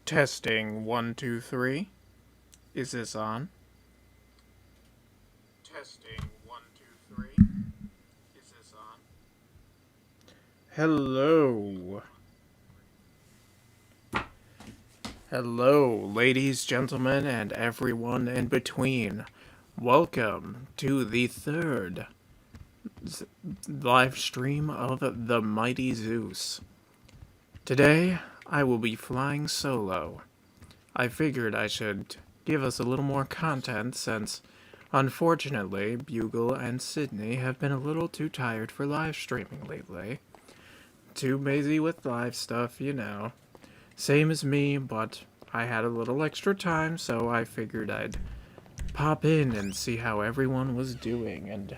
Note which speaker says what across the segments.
Speaker 1: Testing 1, 2, 3. Is this on? Testing 1, 2, 3. Is this on? Hello. Hello, ladies, gentlemen, and everyone in between. Welcome to the third live stream of the Mighty Zeus. Today, I will be flying solo. I figured I should give us a little more content since, unfortunately, Bugle and Sydney have been a little too tired for live streaming lately. Too busy with live stuff, you know. Same as me, but I had a little extra time, so I figured I'd pop in and see how everyone was doing and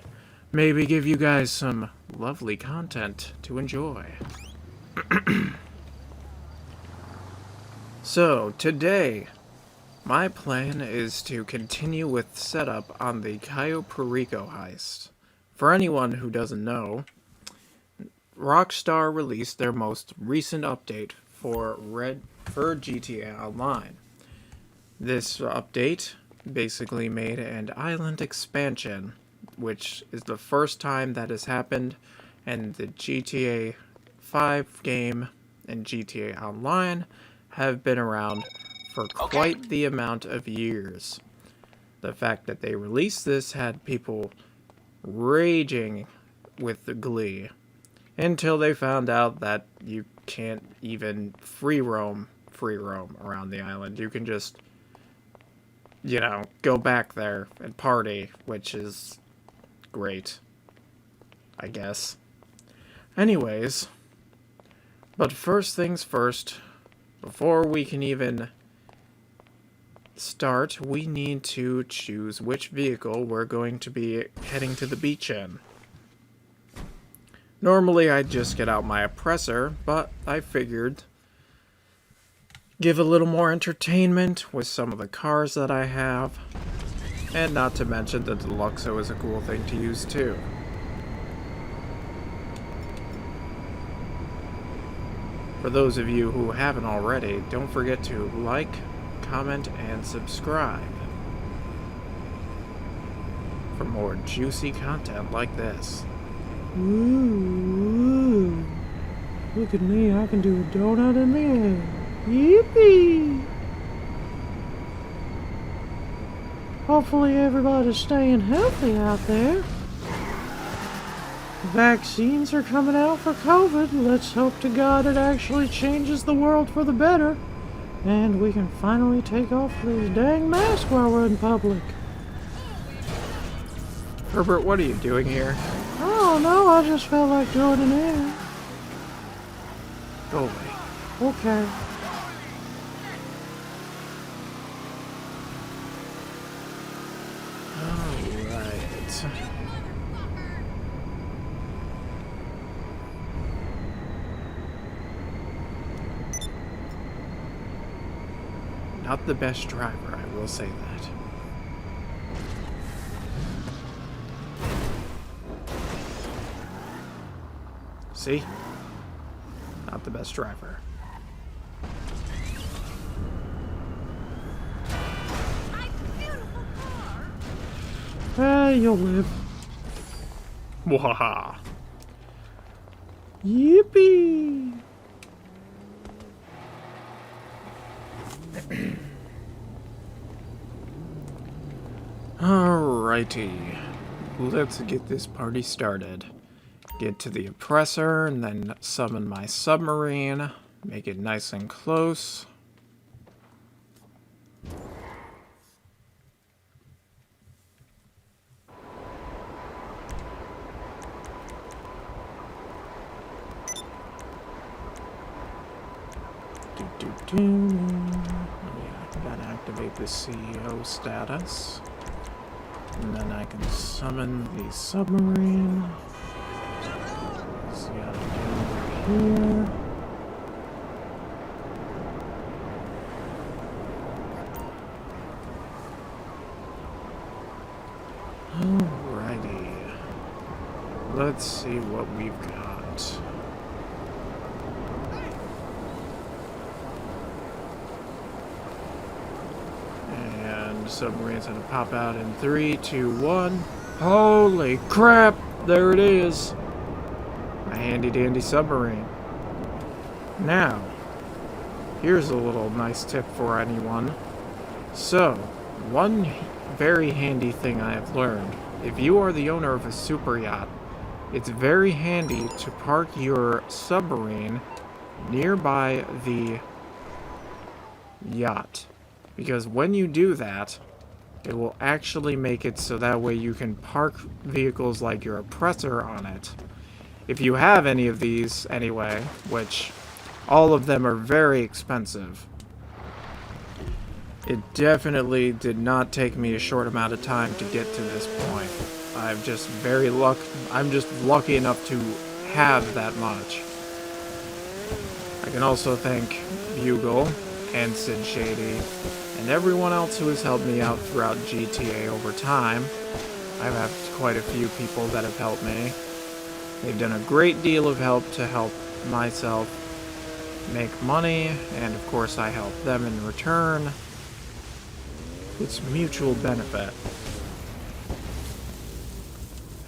Speaker 1: maybe give you guys some lovely content to enjoy. So, today, my plan is to continue with setup on the Cayo Perico heist. For anyone who doesn't know, Rockstar released their most recent update for GTA Online. This update basically made an island expansion, which is the first time that has happened, and the GTA 5 game and GTA Online have been around for quite the amount of years. The fact that they released this had people raging with glee until they found out that you can't even free roam around the island. You can just, go back there and party, which is great, I guess. Anyways, but first things first, before we can even start, we need to choose which vehicle we're going to be heading to the beach in. Normally I'd just get out my oppressor, but I figured give a little more entertainment with some of the cars that I have, and not to mention the Deluxo is a cool thing to use too. For those of you who haven't already, don't forget to like, comment, and subscribe for more juicy content like this.
Speaker 2: Ooh, look at me, I can do a donut in the air. Yippee! Hopefully everybody's staying healthy out there. Vaccines are coming out for COVID. Let's hope to God it actually changes the world for the better. And we can finally take off these dang masks while we're in public.
Speaker 1: Herbert, what are you doing here?
Speaker 2: Oh no, I just felt like joining in.
Speaker 1: Go away.
Speaker 2: Okay.
Speaker 1: Alright. Not the best driver, I will say that. See? Not the best driver.
Speaker 2: Hey, you'll live.
Speaker 1: Wahaha.
Speaker 2: Yippee!
Speaker 1: Alrighty. Let's get this party started. Get to the oppressor and then summon my submarine. Make it nice and close. Oh yeah, I gotta activate the CEO status. And then I can summon the submarine. See how to do over here. Alrighty. Let's see what we've got. and submarine's gonna pop out in 3, 2, 1. Holy crap! There it is! A handy dandy submarine. Now, here's a little nice tip for anyone. So, one very handy thing I have learned. If you are the owner of a super yacht, it's very handy to park your submarine nearby the yacht. Because when you do that, it will actually make it so that way you can park vehicles like your oppressor on it. If you have any of these, anyway, which all of them are very expensive. It definitely did not take me a short amount of time to get to this point. I'm just lucky enough to have that much. I can also thank Bugle and Sid Shady and everyone else who has helped me out throughout GTA over time. I've had quite a few people that have helped me. They've done a great deal of help to help myself make money, and of course I help them in return. It's mutual benefit.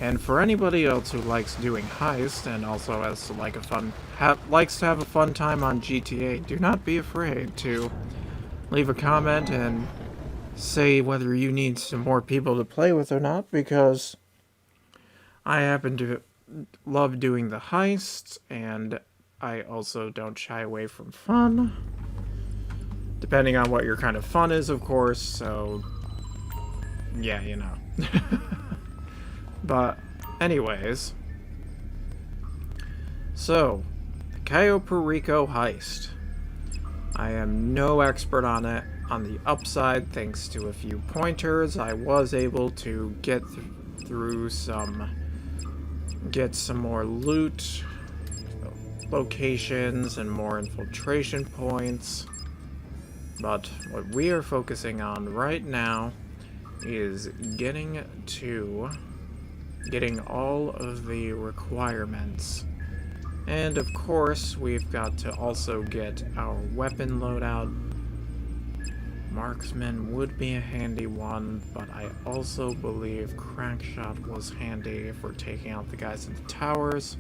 Speaker 1: And for anybody else who likes doing heist and also has like likes to have a fun time on GTA, do not be afraid to leave a comment and say whether you need some more people to play with or not, because I happen to love doing the heists, and I also don't shy away from fun. Depending on what your kind of fun is, of course, so yeah, you know. But anyways, so the Cayo Perico heist. I am no expert on it. On the upside, thanks to a few pointers, I was able to get some more loot locations and more infiltration points. But what we are focusing on right now is getting all of the requirements. And of course, we've got to also get our weapon loadout. Marksman would be a handy one, but I also believe Crackshot was handy for taking out the guys in the towers.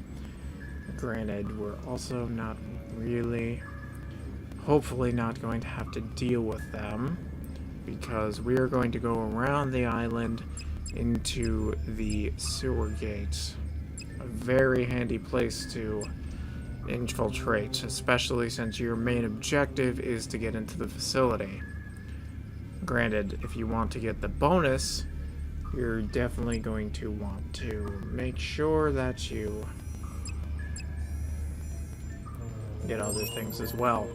Speaker 1: Granted, we're also not really, hopefully not going to have to deal with them, because we are going to go around the island into the sewer gate. A very handy place to infiltrate, especially since your main objective is to get into the facility. Granted, if you want to get the bonus, you're definitely going to want to make sure that you get other things as well.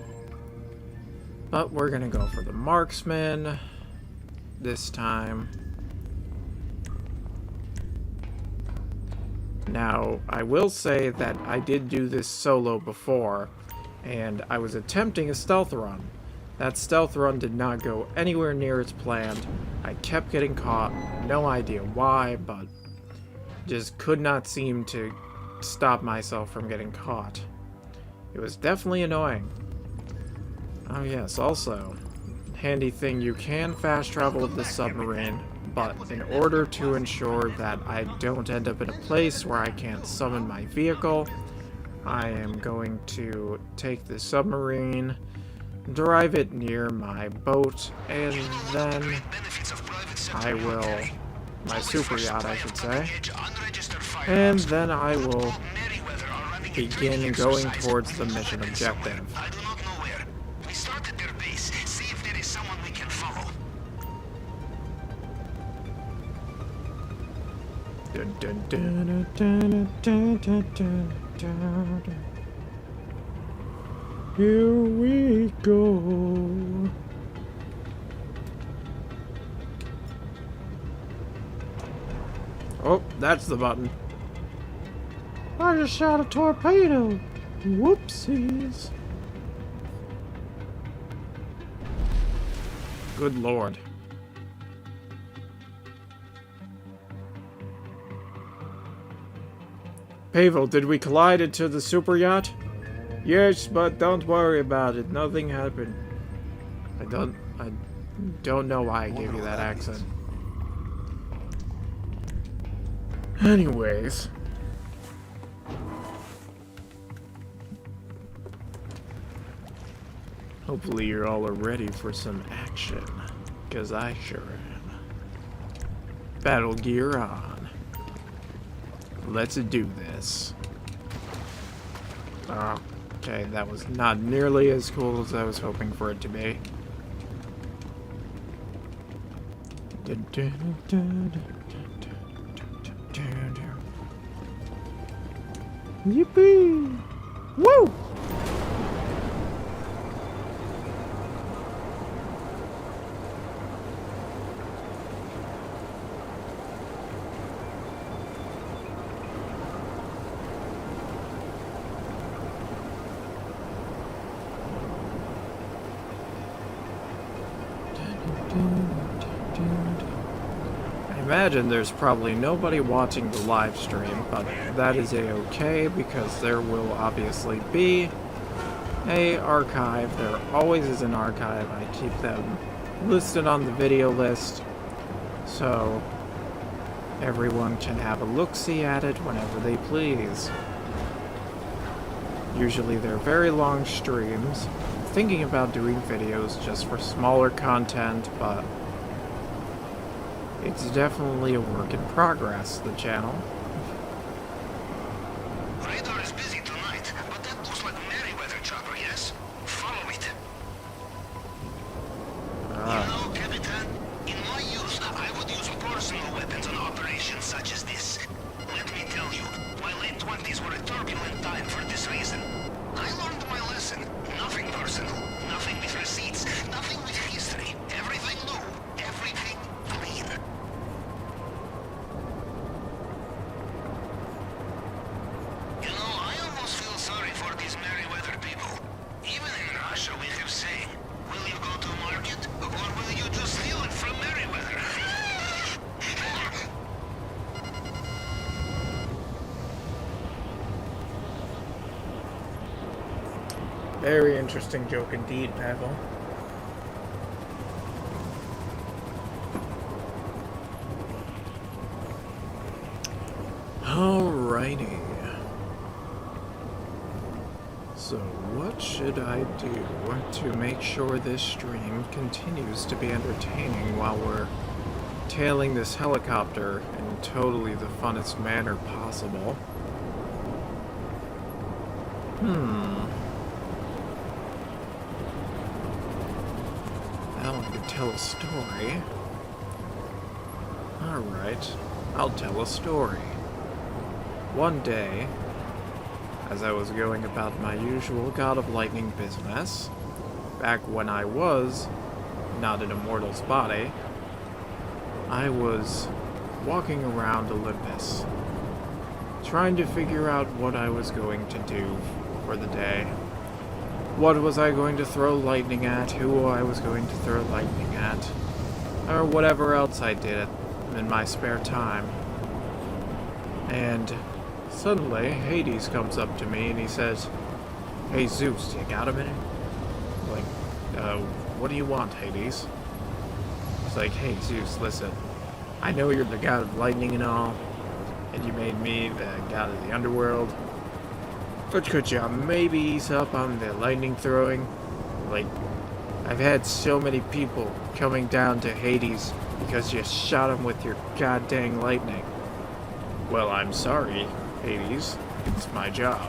Speaker 1: But we're gonna go for the marksman this time. Now, I will say that I did do this solo before, and I was attempting a stealth run. That stealth run did not go anywhere near as planned. I kept getting caught, no idea why, but just could not seem to stop myself from getting caught. It was definitely annoying. Oh yes, also, handy thing, you can fast travel with the submarine, but in order to ensure that I don't end up in a place where I can't summon my vehicle, I am going to take the submarine, drive it near my boat, and then my super yacht I should say, and then I will begin going towards the mission objective. Dun, dun, dun, dun, dun, dun, dun, dun, dun. Here we go. Oh, that's the button.
Speaker 2: I just shot a torpedo. Whoopsies.
Speaker 1: Good lord. Pavel, did we collide into the super yacht? Yes, but don't worry about it. Nothing happened. Don't know why I gave you that accent. Anyways. Hopefully you all are ready for some action. Because I sure am. Battle gear on. Let's do this. Okay, that was not nearly as cool as I was hoping for it to be.
Speaker 2: Yippee! Woo!
Speaker 1: I imagine there's probably nobody watching the live stream, but that is a-okay because there will obviously be a archive. There always is an archive. I keep them listed on the video list so everyone can have a look-see at it whenever they please. Usually they're very long streams. I'm thinking about doing videos just for smaller content, but it's definitely a work in progress, the channel.
Speaker 3: Radar is busy tonight, but that looks like Merryweather chopper, yes? Follow it. You know, Capitan, in my use, I would use personal weapons on operations such as this. Let me tell you, my late 20s were a turbulent time for this reason. I learned my lesson. Nothing personal, nothing with receipts, nothing with history. Everything new, everything clean. You know, I almost feel sorry for these Merryweather people. Even in Russia we have saying, will you go to market, or will you just steal it from Merryweather?
Speaker 1: Very interesting joke indeed, Pavel. Alrighty. So what should I do to make sure this stream continues to be entertaining while we're tailing this helicopter in totally the funnest manner possible? Well, I could tell a story. Alright, I'll tell a story. One day, as I was going about my usual God of Lightning business, back when I was not in a mortal's body, I was walking around Olympus, trying to figure out what I was going to do for the day. What was I going to throw lightning at, who I was going to throw lightning at, or whatever else I did in my spare time. And suddenly, Hades comes up to me and he says, "Hey Zeus, you got a minute?" Like, what do you want, Hades? It's like, "Hey Zeus, listen, I know you're the god of lightning and all, and you made me the god of the underworld, but could you maybe ease up on the lightning throwing? Like, I've had so many people coming down to Hades because you shot them with your goddamn lightning." "Well, I'm sorry, Hades. It's my job."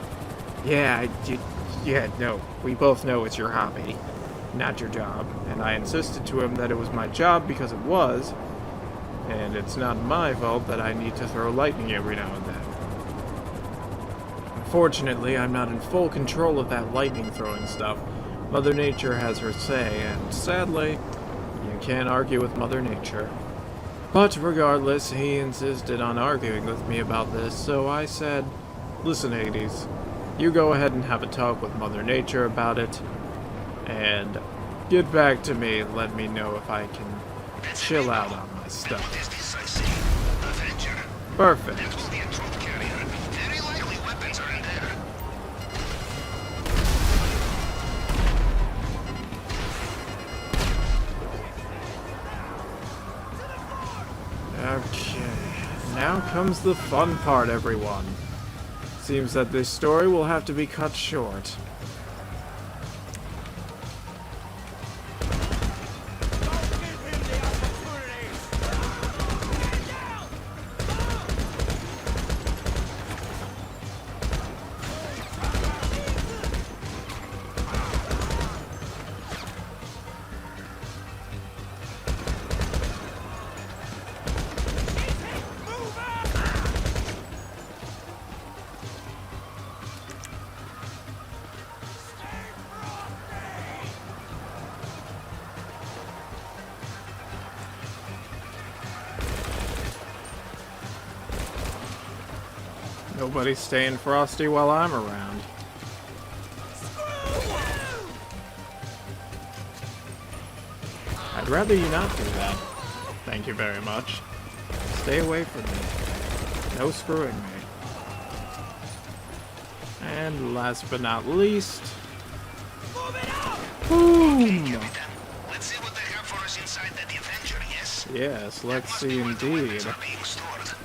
Speaker 1: Yeah, no, we both know it's your hobby, not your job. And I insisted to him that it was my job because it was, and it's not my fault that I need to throw lightning every now and then. Unfortunately, I'm not in full control of that lightning throwing stuff. Mother Nature has her say, and sadly, you can't argue with Mother Nature. But regardless, he insisted on arguing with me about this, so I said, "Listen, Hades, you go ahead and have a talk with Mother Nature about it, and get back to me and let me know if I can chill out on my stuff."
Speaker 3: What is this I see? Avenger?
Speaker 1: Perfect.
Speaker 3: That will be a troop carrier. Very likely weapons are in there.
Speaker 1: Now comes the fun part, everyone. Seems that this story will have to be cut short. Nobody's staying frosty while I'm around. I'd rather you not do that. Thank you very much. Stay away from me. No screwing me. And last but not least... Boom!
Speaker 3: Let's see what they have for us inside the Avenger, yes?
Speaker 1: Yes, let's see indeed.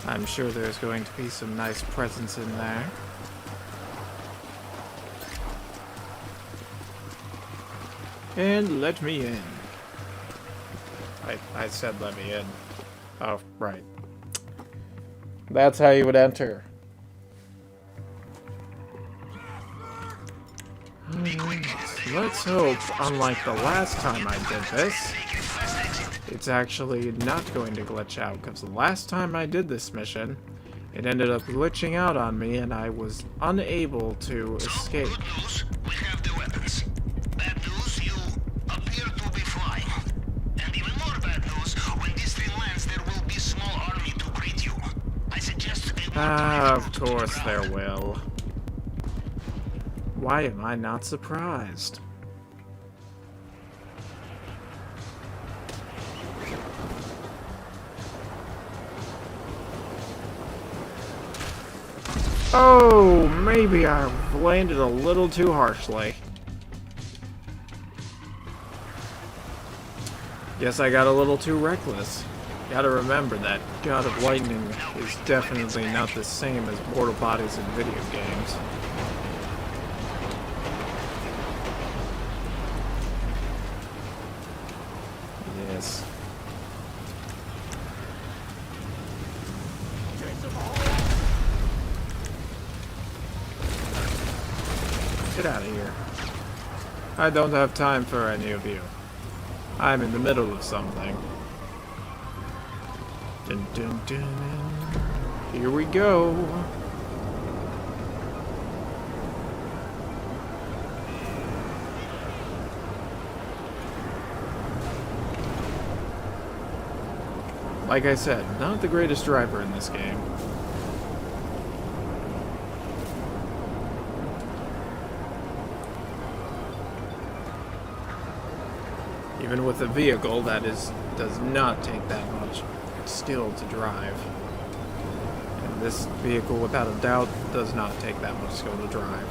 Speaker 1: I'm sure there's going to be some nice presents in there. And let me in. I said let me in. Oh, right. That's how you would enter. Let's hope, unlike the last time I did this, it's actually not going to glitch out, because the last time I did this mission, it ended up glitching out on me and I was unable to escape.
Speaker 3: Good news, we have the weapons. Bad news, you appear to be flying. And even more bad news, when this thing lands, there will be a small army to greet you. I suggest
Speaker 1: Of course there will. Why am I not surprised? Oh, maybe I landed a little too harshly. Guess I got a little too reckless. Gotta remember that God of Lightning is definitely not the same as mortal bodies in video games. Yes. Get out of here. I don't have time for any of you. I'm in the middle of something. Dun, dun, dun. Here we go. Like I said, not the greatest driver in this game. Even with a vehicle that does not take that much skill to drive. And this vehicle, without a doubt, does not take that much skill to drive.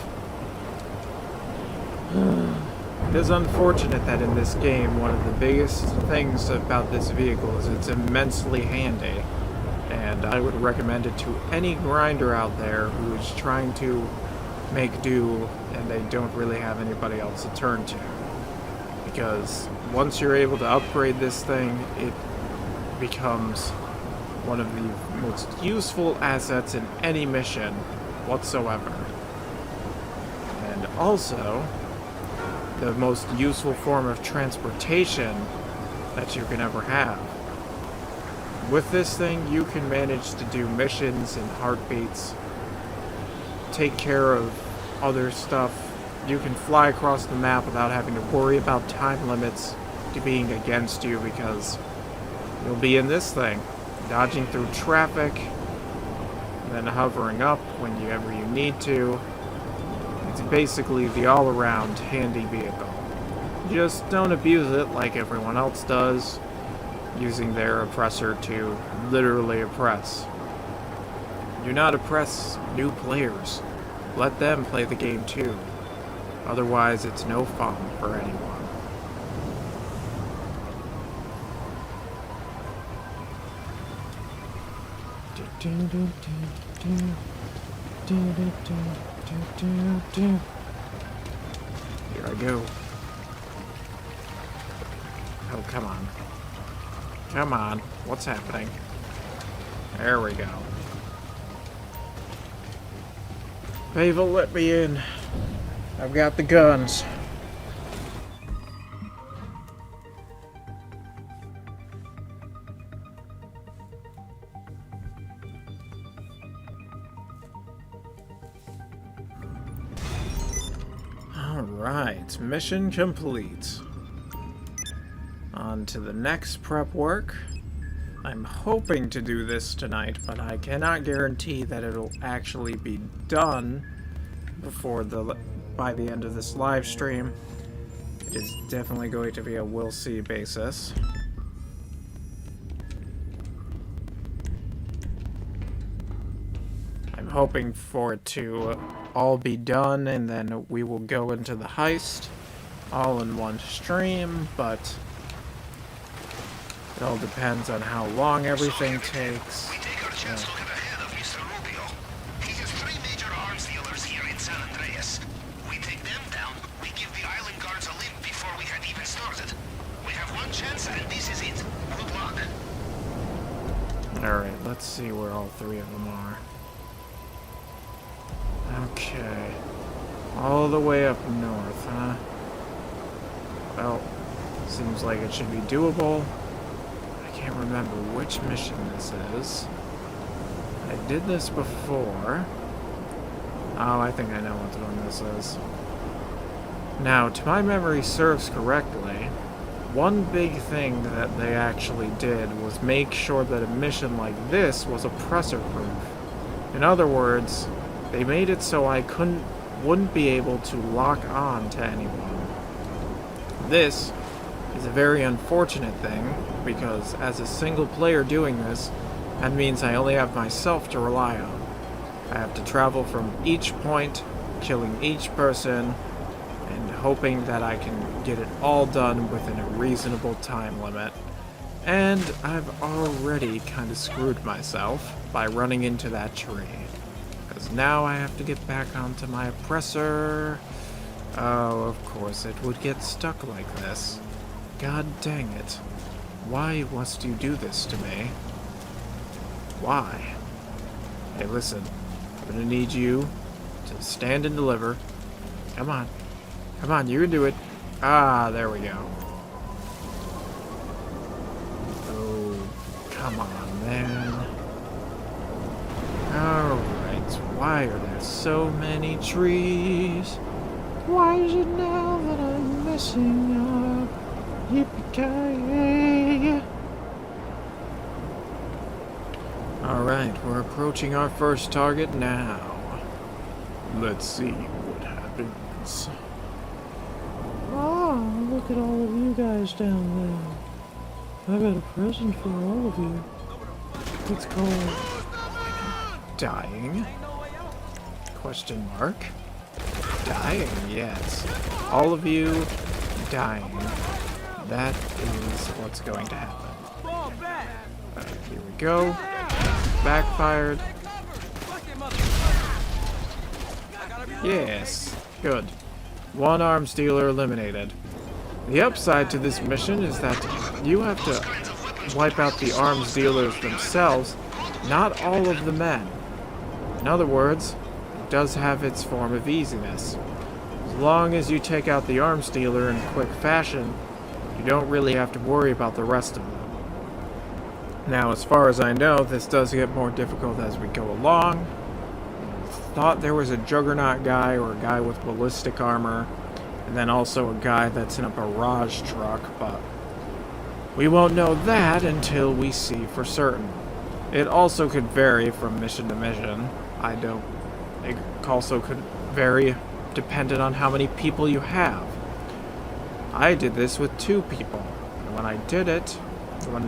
Speaker 1: It is unfortunate that in this game, one of the biggest things about this vehicle is it's immensely handy. And I would recommend it to any grinder out there who is trying to make do and they don't really have anybody else to turn to. Because once you're able to upgrade this thing, it becomes one of the most useful assets in any mission whatsoever. And also, the most useful form of transportation that you can ever have. With this thing, you can manage to do missions in heartbeats, take care of other stuff. You can fly across the map without having to worry about time limits to being against you, because you'll be in this thing, dodging through traffic, and then hovering up whenever you need to. It's basically the all-around handy vehicle. Just don't abuse it like everyone else does, using their oppressor to literally oppress. Do not oppress new players. Let them play the game too. Otherwise, it's no fun for anyone. Here I go. Oh, come on. Come on. What's happening? There we go. Pavel, let me in. I've got the guns. Alright, mission complete. On to the next prep work. I'm hoping to do this tonight, but I cannot guarantee that it'll actually be done by the end of this live stream. It is definitely going to be a we'll see basis. I'm hoping for it to all be done, and then we will go into the heist all in one stream, but it all depends on how long everything takes.
Speaker 3: We take our chance to get ahead of Mr. Rubio. He has 3 major arms dealers here in San Andreas. We take them down, we give the island guards a lift before we had even started. We have one chance, and this is it. Good luck.
Speaker 1: Alright, let's see where all 3 of them are. Okay. All the way up north, huh? Well, seems like it should be doable. I can't remember which mission this is. I did this before. Oh, I think I know what one this is. Now, to my memory serves correctly, one big thing that they actually did was make sure that a mission like this was oppressor-proof. In other words, they made it so I wouldn't be able to lock on to anyone. This is a very unfortunate thing, because as a single player doing this, that means I only have myself to rely on. I have to travel from each point, killing each person, and hoping that I can get it all done within a reasonable time limit. And I've already kind of screwed myself by running into that tree. Because now I have to get back onto my oppressor. Oh, of course it would get stuck like this. God dang it. Why must you do this to me? Why? Hey, listen. I'm gonna need you to stand and deliver. Come on. Come on, you can do it. Ah, there we go. Oh, come on, man. Alright, why are there so many trees?
Speaker 2: Why is it now that I'm messing up? Yippee-ki-yay!
Speaker 1: Alright, we're approaching our first target now. Let's see what happens.
Speaker 2: Oh, look at all of you guys down there. I got a present for all of you. It's called
Speaker 1: Dying? Question mark? Dying, yes. All of you dying. That is what's going to happen. Here we go. Backfired. Yes, good. One arms dealer eliminated. The upside to this mission is that you have to wipe out the arms dealers themselves, not all of the men. In other words, it does have its form of easiness. As long as you take out the arms dealer in quick fashion, you don't really have to worry about the rest of them. Now, as far as I know, this does get more difficult as we go along. Thought there was a juggernaut guy or a guy with ballistic armor, and then also a guy that's in a barrage truck, but we won't know that until we see for certain. It also could vary from mission to mission. It also could vary dependent on how many people you have. I did this with 2 people, and when I did it, when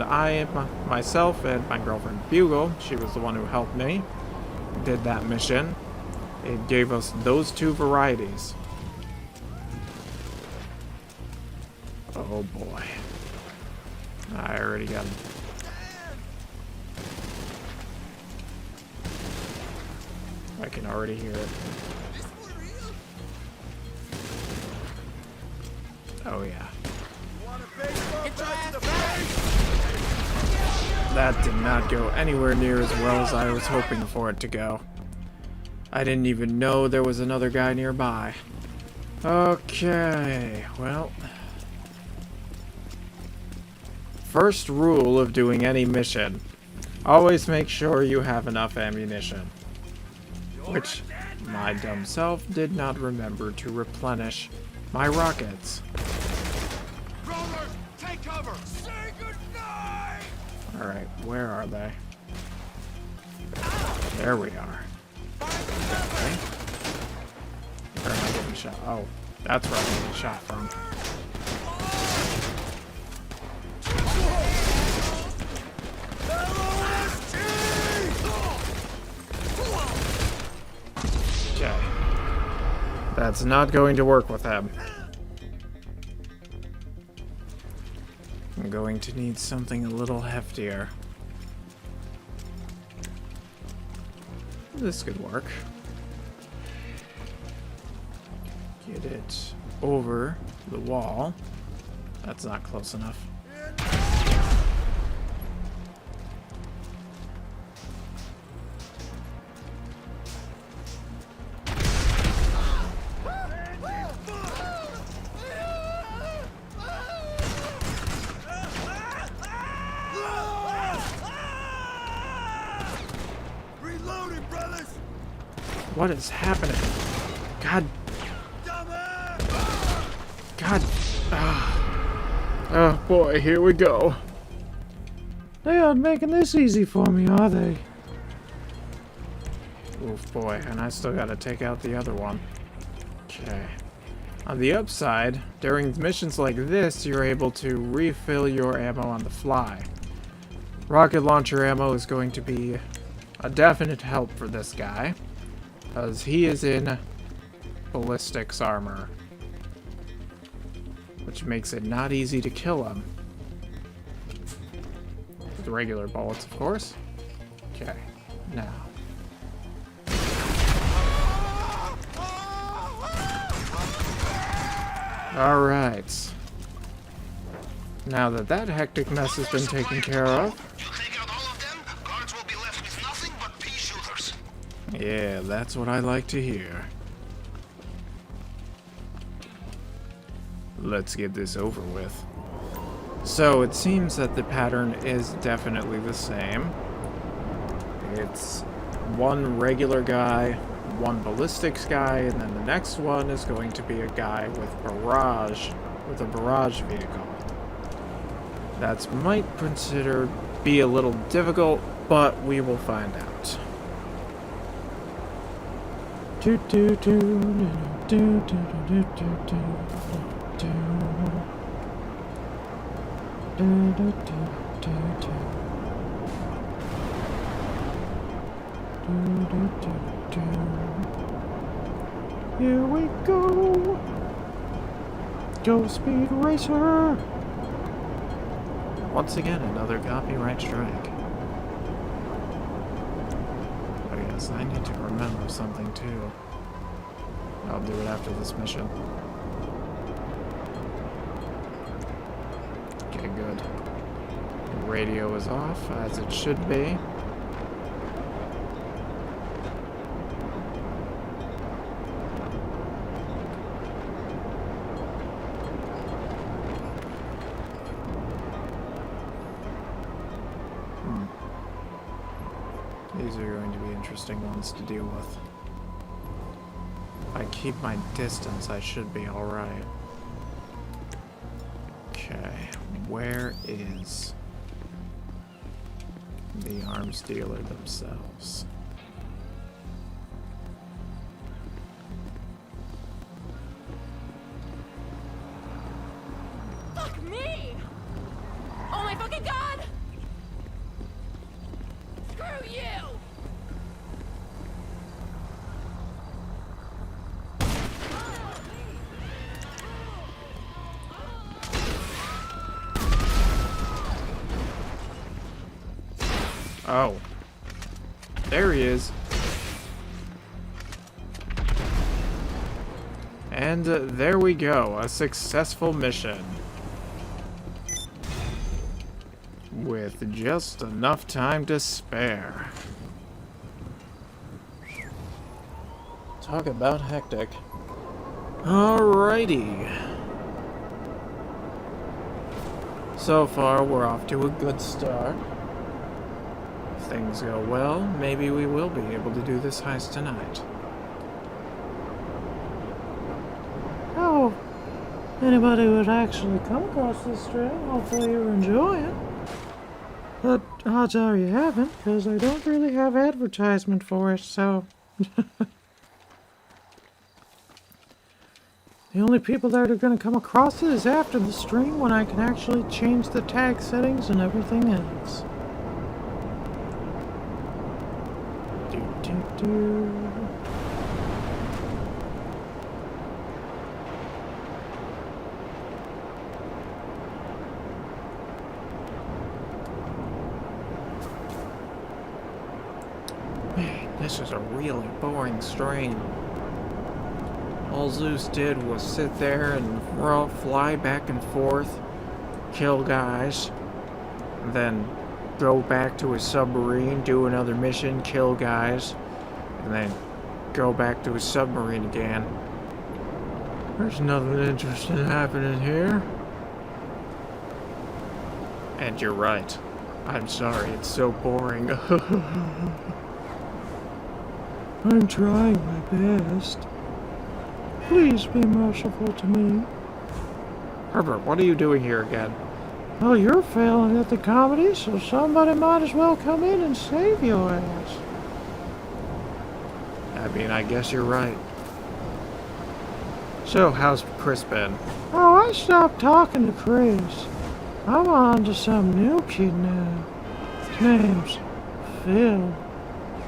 Speaker 1: myself and my girlfriend Bugle, she was the one who helped me, did that mission, it gave us those 2 varieties. Oh boy. I already got him. can already hear it. Oh yeah. That did not go anywhere near as well as I was hoping for it to go. I didn't even know there was another guy nearby. Okay, well. First rule of doing any mission. Always make sure you have enough ammunition. Which my dumb self did not remember to replenish my rockets.
Speaker 4: Rollers, take cover! Say goodnight!
Speaker 1: Alright, where are they? There we are. Okay. Where am I getting shot? Oh, that's where I'm getting shot from. Okay. That's not going to work with him. I'm going to need something a little heftier. This could work. Get it over the wall. That's not close enough. What is happening? God. God. Oh boy, here we go.
Speaker 2: They aren't making this easy for me, are they?
Speaker 1: Oof boy, and I still gotta take out the other one. Okay. On the upside, during missions like this, you're able to refill your ammo on the fly. Rocket launcher ammo is going to be a definite help for this guy, because he is in ballistics armor, which makes it not easy to kill him. With regular bullets, of course. Okay, now. Alright. Now that that hectic mess has been taken care of.
Speaker 3: You take out all of them, guards will be left with nothing but pea shooters.
Speaker 1: Yeah, that's what I like to hear. Let's get this over with. So it seems that the pattern is definitely the same. It's one regular guy, one ballistics guy, and then the next one is going to be a guy with a barrage vehicle. That might be a little difficult, but we will find out.
Speaker 2: Here we go. Go Speed Racer.
Speaker 1: Once again, another copyright strike. Oh yes, I need to remember something too. I'll do it after this mission. Okay, good. The radio is off, as it should be. These are going to be interesting ones to deal with. If I keep my distance, I should be alright. Okay, where is the arms dealer themselves?
Speaker 5: Fuck me! Oh my fucking god! Screw you!
Speaker 1: Oh. There he is. And there we go, a successful mission. With just enough time to spare. Talk about hectic. Alrighty. So far, we're off to a good start. If things go well, maybe we will be able to do this heist tonight.
Speaker 2: Oh, anybody who would actually come across this stream, hopefully you're enjoying it. But odds are you haven't, because I don't really have advertisement for it, so... The only people that are going to come across it is after the stream, when I can actually change the tag settings and everything else. Do.
Speaker 1: Man, this is a really boring stream. All Zeus did was sit there and fly back and forth, kill guys, and then go back to his submarine, do another mission, kill guys, and then go back to his submarine again. There's nothing interesting happening here. And you're right. I'm sorry, it's so boring.
Speaker 2: I'm trying my best. Please be merciful to me.
Speaker 1: Herbert, what are you doing here again?
Speaker 2: Well, you're failing at the comedy, so somebody might as well come in and save your ass.
Speaker 1: I mean, I guess you're right. So, how's Chris been?
Speaker 2: Oh, I stopped talking to Chris. I'm on to some new kid now. His name's Phil.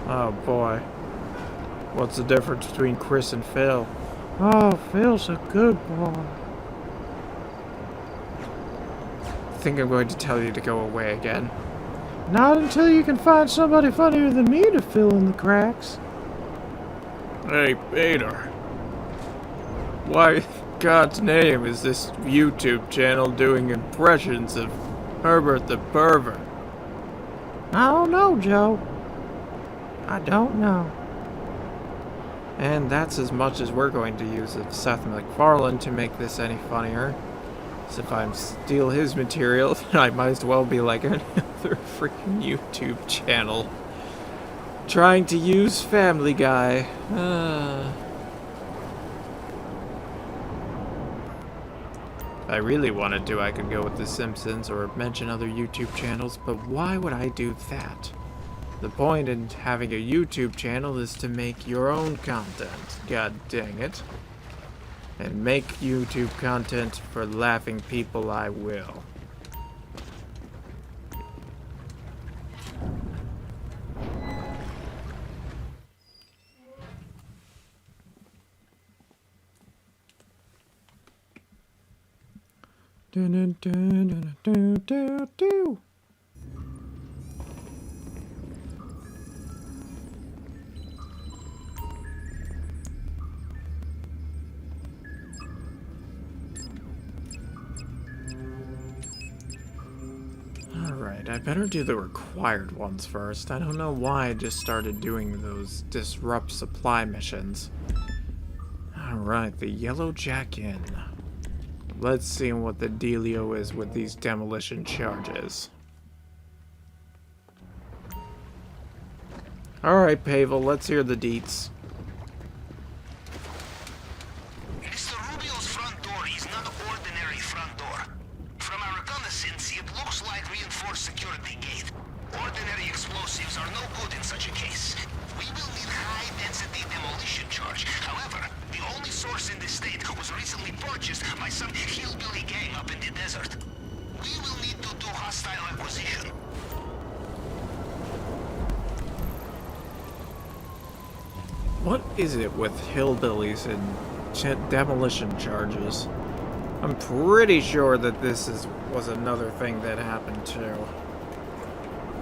Speaker 1: Oh boy. What's the difference between Chris and Phil?
Speaker 2: Oh, Phil's a good boy.
Speaker 1: I think I'm going to tell you to go away again.
Speaker 2: Not until you can find somebody funnier than me to fill in the cracks.
Speaker 1: Hey, Peter. Why in God's name is this YouTube channel doing impressions of Herbert the Pervert?
Speaker 2: I don't know, Joe. I don't know.
Speaker 1: And that's as much as we're going to use of Seth MacFarlane to make this any funnier. So if I steal his material, then I might as well be like another freaking YouTube channel. Trying to use Family Guy. If I really wanted to, I could go with The Simpsons or mention other YouTube channels, but why would I do that? The point in having a YouTube channel is to make your own content. God dang it. And make YouTube content for laughing people I will.
Speaker 2: Dun, dun, dun, dun, dun, dun, dun.
Speaker 1: Alright, I better do the required ones first. I don't know why I just started doing those disrupt supply missions. Alright, the Yellow Jack Inn. Let's see what the dealio is with these demolition charges. Alright, Pavel, let's hear the deets.
Speaker 3: Mr. Rubio's front door is not an ordinary front door. From our reconnaissance, it looks like reinforced security gate. Ordinary explosives are no good in such a case. We will need high-density demolition charge. However, the only source in the state was recently purchased by some hillbilly gang up in the desert. We will need to do hostile acquisition.
Speaker 1: What is it with hillbillies and demolition charges? I'm pretty sure that this was another thing that happened too.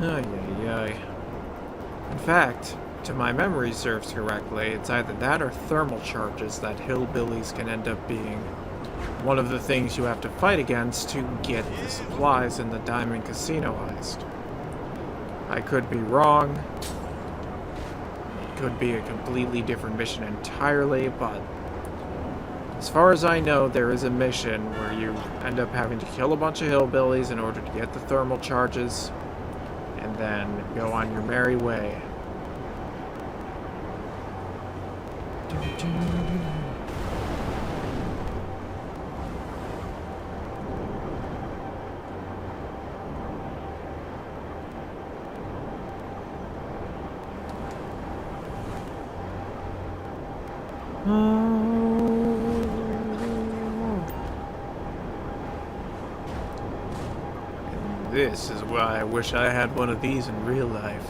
Speaker 1: Ay, ay, ay. In fact, to my memory serves correctly, it's either that or thermal charges that hillbillies can end up being one of the things you have to fight against to get the supplies in the Diamond Casino heist. I could be wrong. It could be a completely different mission entirely, but as far as I know, there is a mission where you end up having to kill a bunch of hillbillies in order to get the thermal charges, and then go on your merry way. This is why I wish I had one of these in real life.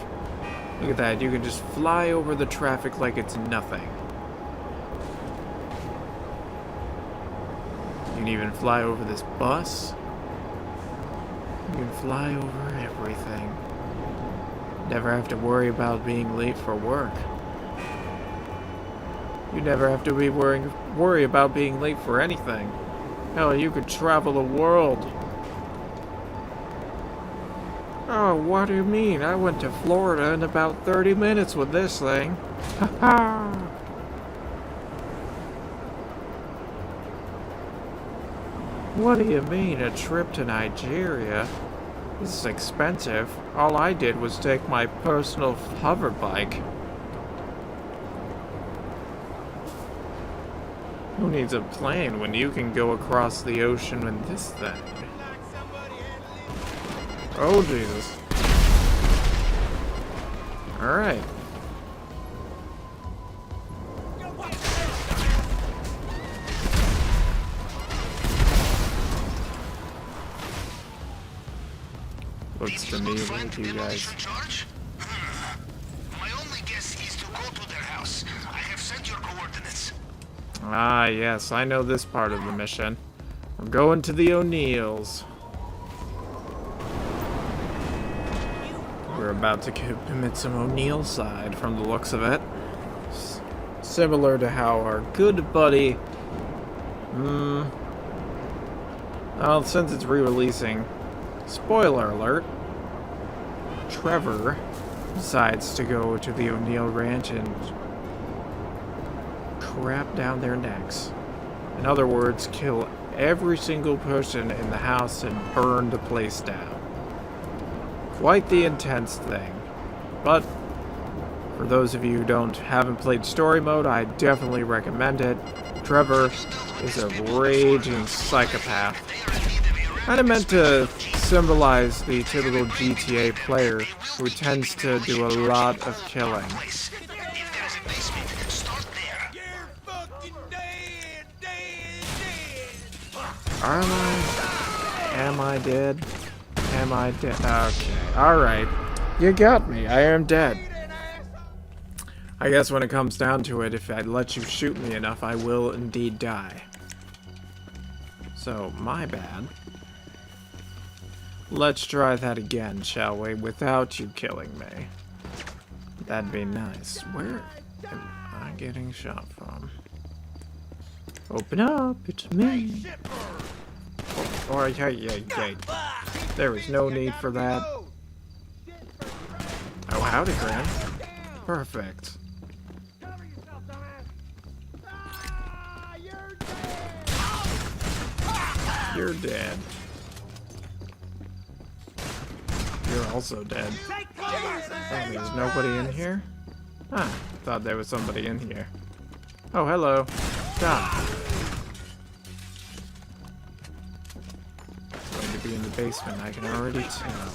Speaker 1: Look at that, you can just fly over the traffic like it's nothing. You can even fly over this bus. You can fly over everything. Never have to worry about being late for work. You never have to be worry about being late for anything. Hell, you could travel the world. Oh, what do you mean? I went to Florida in about 30 minutes with this thing. Haha! What do you mean, a trip to Nigeria? This is expensive. All I did was take my personal hover bike. Who needs a plane when you can go across the ocean in this thing? Oh, Jesus. Alright. Looks to me like you guys.
Speaker 3: My only guess is to go to their house. I have sent your coordinates.
Speaker 1: Ah, yes, I know this part of the mission. We're going to the O'Neills. We're about to commit some O'Neillside from the looks of it. Similar to how our good buddy... Well, since it's re-releasing, spoiler alert, Trevor decides to go to the O'Neill Ranch and crap down their necks. In other words, kill every single person in the house and burn the place down. Quite the intense thing. But for those of you who haven't played story mode, I definitely recommend it. Trevor is a raging psychopath. Kinda meant to symbolize the typical GTA player who tends to do a lot of killing. Am I dead? Am I dead? Okay, alright. You got me, I am dead. I guess when it comes down to it, if I let you shoot me enough, I will indeed die. So, my bad. Let's try that again, shall we? Without you killing me. That'd be nice. Where am I getting shot from?
Speaker 2: Open up, it's me.
Speaker 1: Oh, yeah. There was no need for that. Oh, howdy, Graham. Perfect. You're dead. You're also dead. Oh, there's nobody in here? Huh, thought there was somebody in here. Oh, hello. Stop. Going to be in the basement, I can already tell.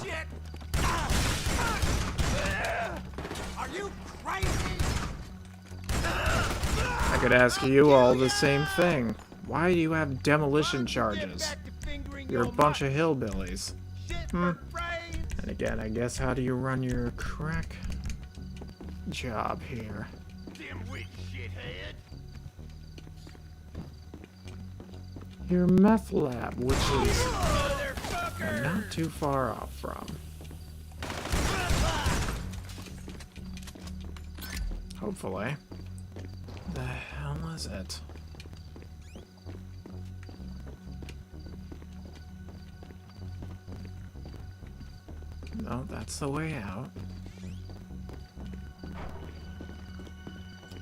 Speaker 4: Are you crazy?
Speaker 1: I could ask you all the same thing. Why do you have demolition charges? You're a bunch of hillbillies. And again, I guess, how do you run your crack job here?
Speaker 4: Dimwit shithead.
Speaker 1: Your meth lab, which is I'm not too far off from. Hopefully. The hell is it? No, that's the way out.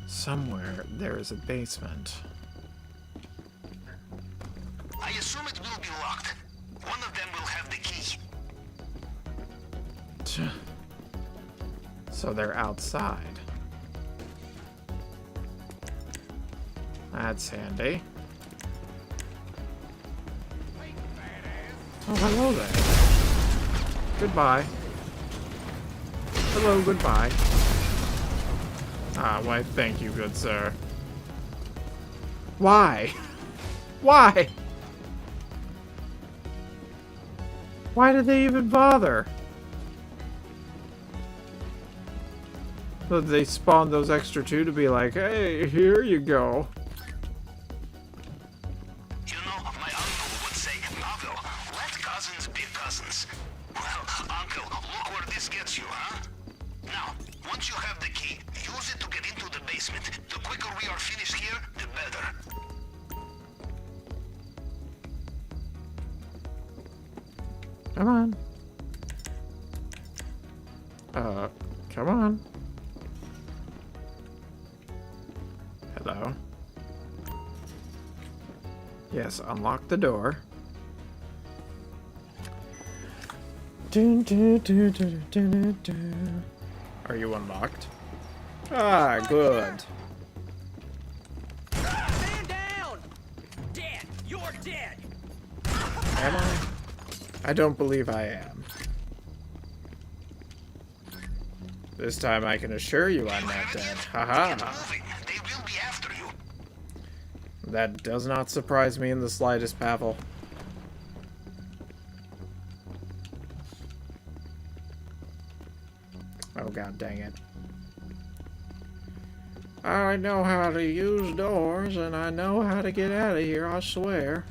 Speaker 1: Somewhere there is a basement.
Speaker 3: I assume it will be locked. One of them will have the key.
Speaker 1: So they're outside. That's handy. Oh, hello there. Goodbye. Hello, goodbye. Ah, why, thank you, good sir. Why? Why? Why did they even bother? So they spawned those extra two to be like, hey, here you go.
Speaker 3: You know, my uncle would say, Pavel, let cousins be cousins. Well, uncle, look where this gets you, huh? Now, once you have the key, use it to get into the basement. The quicker we are finished here, the better.
Speaker 1: Come on. Come on. Hello. Yes, unlock the door.
Speaker 2: Dun, dun, dun, dun, dun, dun.
Speaker 1: Are you unlocked? Ah, good.
Speaker 4: Man down! Dead! You're dead!
Speaker 1: Am I? I don't believe I am. This time I can assure you I'm not dead. Haha.
Speaker 3: Get moving. They will be after you.
Speaker 1: That does not surprise me in the slightest, Pavel. Oh, god dang it. I know how to use doors, and I know how to get out of here, I swear.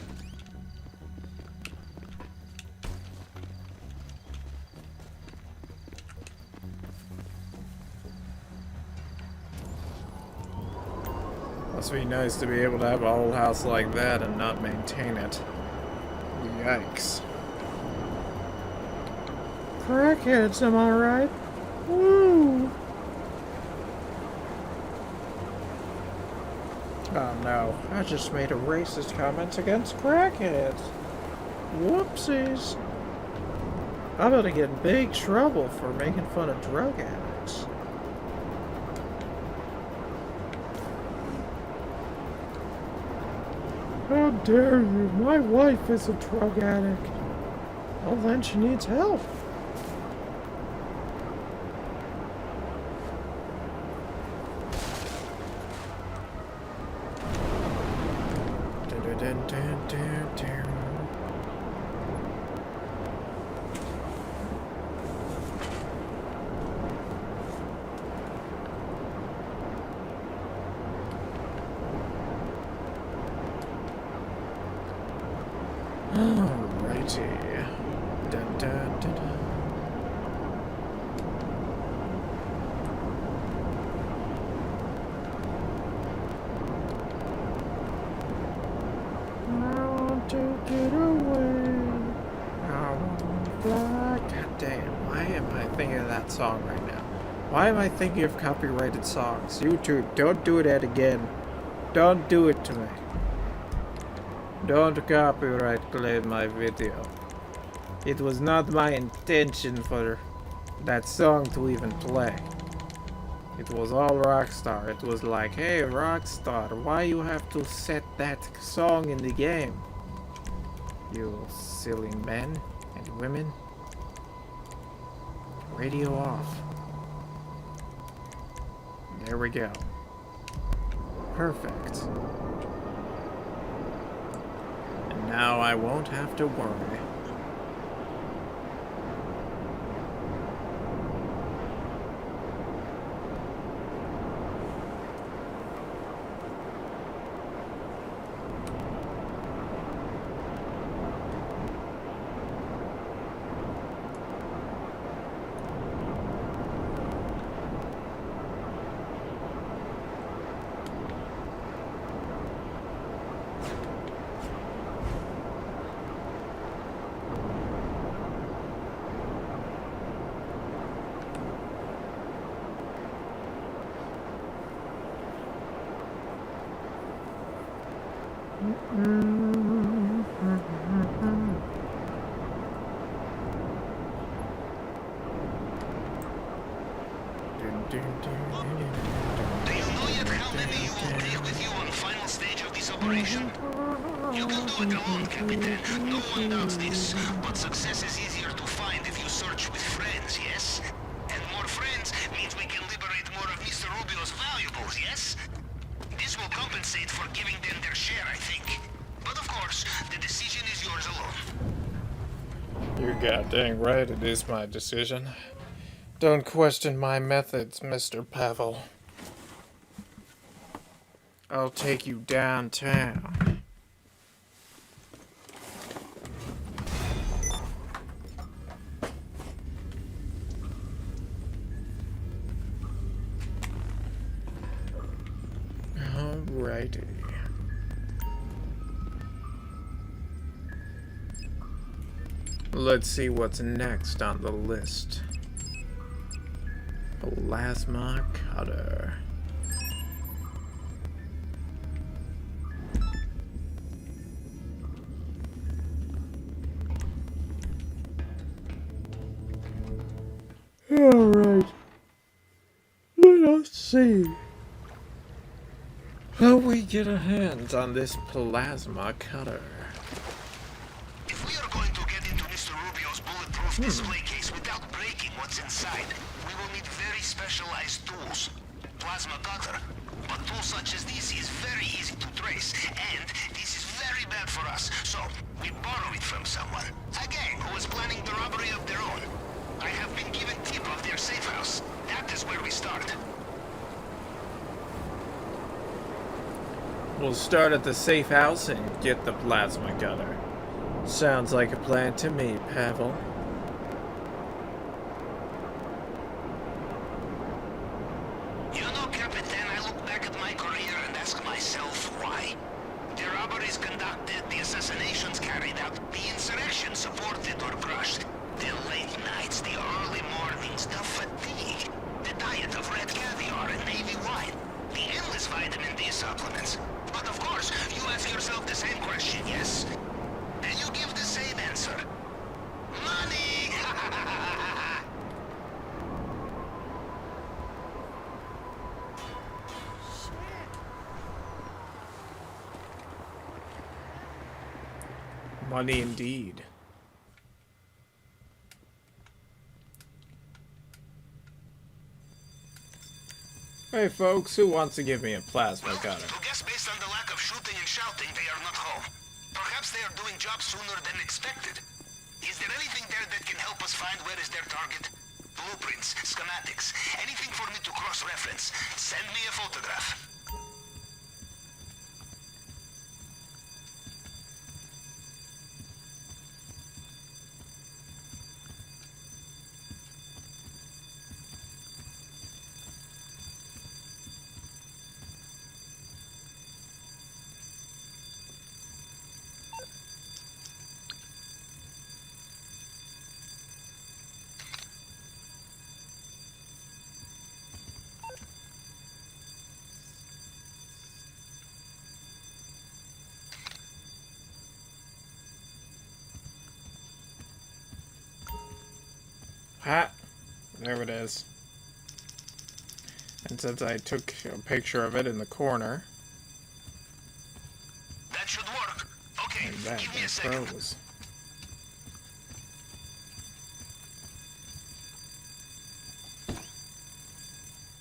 Speaker 1: Must be nice to be able to have a whole house like that and not maintain it. Yikes.
Speaker 2: Crackheads, am I right? Woo!
Speaker 1: Oh no, I just made a racist comment against crackheads. Whoopsies. I'm gonna get in big trouble for making fun of drug addicts.
Speaker 2: How dare you? My wife is a drug addict. Well, then she needs help.
Speaker 1: Alrighty. Dun, dun, dun, dun.
Speaker 2: I want to get away.
Speaker 1: I wanna fly. God damn, why am I thinking of that song right now? Why am I thinking of copyrighted songs? YouTube, don't do that again. Don't do it to me. Don't copyright claim my video. It was not my intention for that song to even play. It was all Rockstar. It was like, hey Rockstar, why you have to set that song in the game? You silly men and women. Radio off. There we go. Perfect. And now I won't have to worry.
Speaker 3: Do you know yet how many you will take with you on the final stage of this operation? You can do it alone, Capitan. No one doubts this. But success is easier to find if you search with friends, yes? And more friends means we can liberate more of Mr. Rubio's valuables, yes? This will compensate for giving them their share, I think. But of course, the decision is yours alone.
Speaker 1: You're goddamn right, it is my decision. Don't question my methods, Mr. Pavel. I'll take you downtown. Alrighty. Let's see what's next on the list. Plasma cutter.
Speaker 2: Alright. Let us see.
Speaker 1: How we get our hands on this plasma cutter?
Speaker 3: If we are going to get into Mr. Rubio's bulletproof display case without breaking what's inside, we will need very specialized tools. Plasma cutter. But tools such as this is very easy to trace, and this is very bad for us, so we borrow it from someone. A gang who is planning the robbery of their own. I have been given tip of their safe house. That is where we start.
Speaker 1: We'll start at the safe house and get the plasma cutter. Sounds like a plan to me, Pavel.
Speaker 3: You know, Capitan, I look back at my career and ask myself why. The robberies conducted, the assassinations carried out, the insurrection supported or crushed, the late nights, the early mornings, the fatigue, the diet of red caviar and navy wine, the endless vitamin D supplements. But of course, you ask yourself the same question, yes? And you give the same answer. Money!
Speaker 1: Money indeed. Hey folks, who wants to give me a plasma cutter?
Speaker 3: To guess based on the lack of shooting and shouting, they are not home. Perhaps they are doing jobs sooner than expected. Is there anything there that can help us find where is their target? Blueprints, schematics, anything for me to cross-reference. Send me a photograph.
Speaker 1: Ha! There it is. And since I took a picture of it in the corner,
Speaker 3: That should work. Okay,
Speaker 1: and that
Speaker 3: give me a second.
Speaker 1: froze.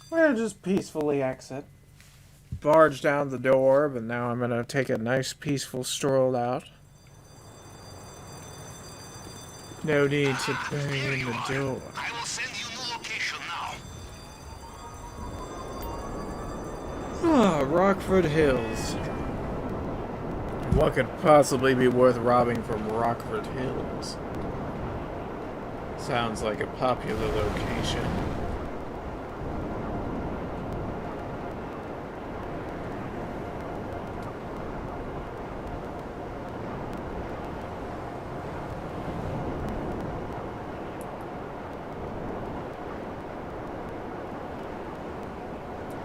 Speaker 2: We'll just peacefully exit.
Speaker 1: Barge down the door, but now I'm gonna take a nice peaceful stroll out. No need to bang
Speaker 3: There
Speaker 1: in
Speaker 3: you
Speaker 1: the
Speaker 3: are.
Speaker 1: door.
Speaker 3: I will send you new location now.
Speaker 1: Ah, Rockford Hills. What could possibly be worth robbing from Rockford Hills? Sounds like a popular location.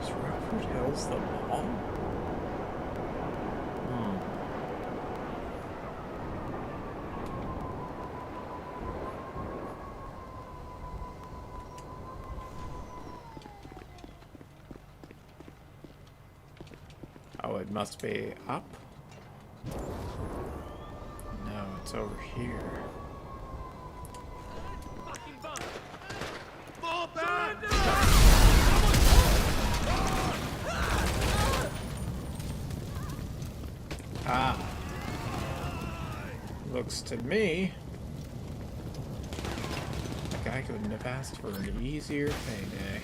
Speaker 1: Is Rockford Hills the mall? Oh, it must be up? No, it's over here.
Speaker 4: Fucking bum. Fall back!
Speaker 1: Ah. Looks to me like I couldn't have asked for an easier payday.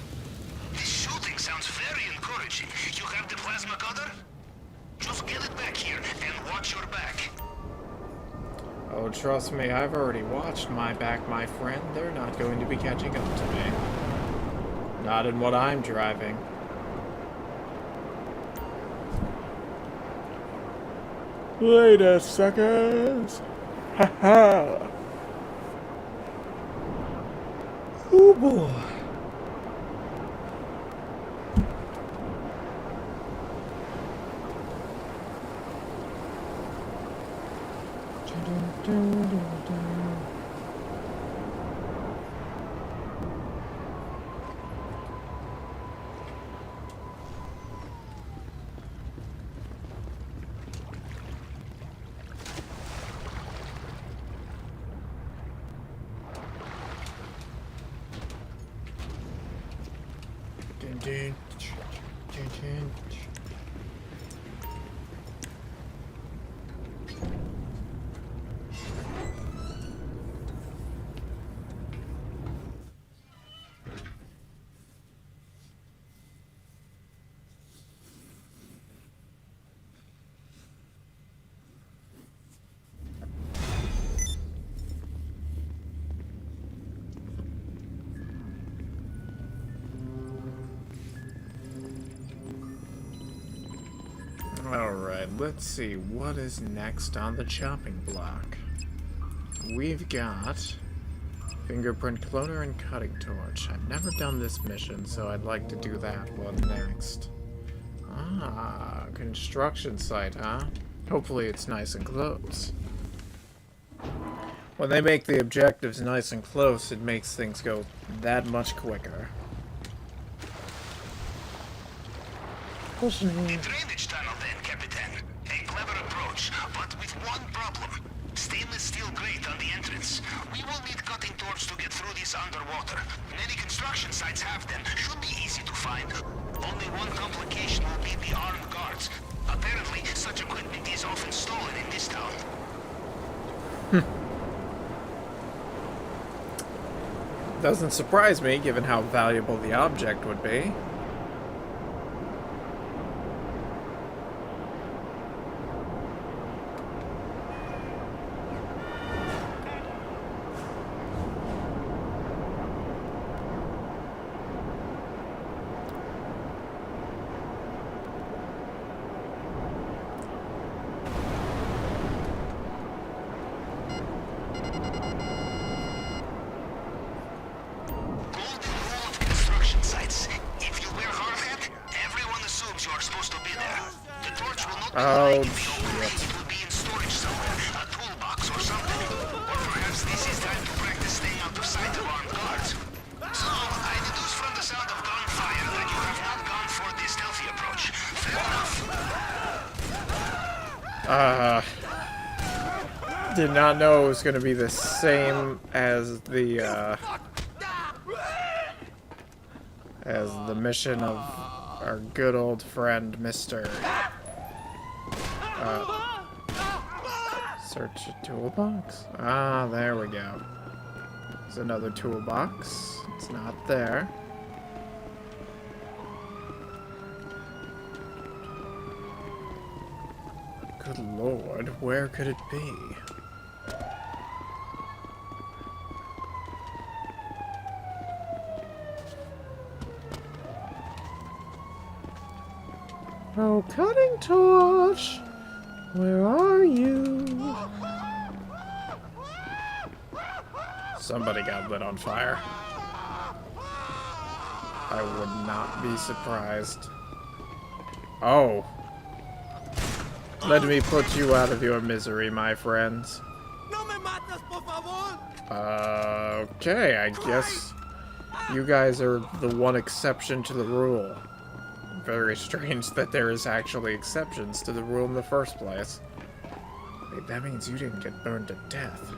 Speaker 3: This shooting sounds very encouraging. You have the plasma cutter? Just get it back here and watch your back.
Speaker 1: Oh, trust me, I've already watched my back, my friend. They're not going to be catching up to me. Not in what I'm driving. Wait a second. Haha. Oh boy. Dun, dun, dun, dun. Alright, let's see what is next on the chopping block. We've got fingerprint cloner and cutting torch. I've never done this mission, so I'd like to do that one next. Ah, construction site, huh? Hopefully it's nice and close. When they make the objectives nice and close, it makes things go that much quicker.
Speaker 2: Listen
Speaker 3: The
Speaker 2: here.
Speaker 3: drainage tunnel then, Capitan. A clever approach, but with one problem. Stainless steel grate on the entrance. We will need cutting torch to get through this underwater. Many construction sites have them. Should be easy to find. Only one complication will be the armed guards. Apparently, such equipment is often stolen in this town.
Speaker 1: Doesn't surprise me, given how valuable the object would be.
Speaker 3: Golden rule of construction sites. If you wear hard hat, everyone assumes you are supposed to be there. The torch will not be lying in the open. It will be in storage somewhere, a toolbox or something. Or perhaps this is time to practice staying out of sight of armed guards. So, I deduce from the sound of gunfire that you have not gone for the stealthy approach. Fair enough.
Speaker 1: Did not know it was going to be the same as the mission of our good old friend Mr. Search a toolbox. Ah, there we go. There's another toolbox. It's not there. Good lord, where could it be?
Speaker 2: Oh, cutting torch, where are you?
Speaker 1: Somebody got lit on fire. I would not be surprised. Oh. Let me put you out of your misery, my friends.
Speaker 4: No me matas, por favor.
Speaker 1: Okay, I guess you guys are the one exception to the rule. very strange that there is actually exceptions to the rule in the first place. Wait, that means you didn't get burned to death.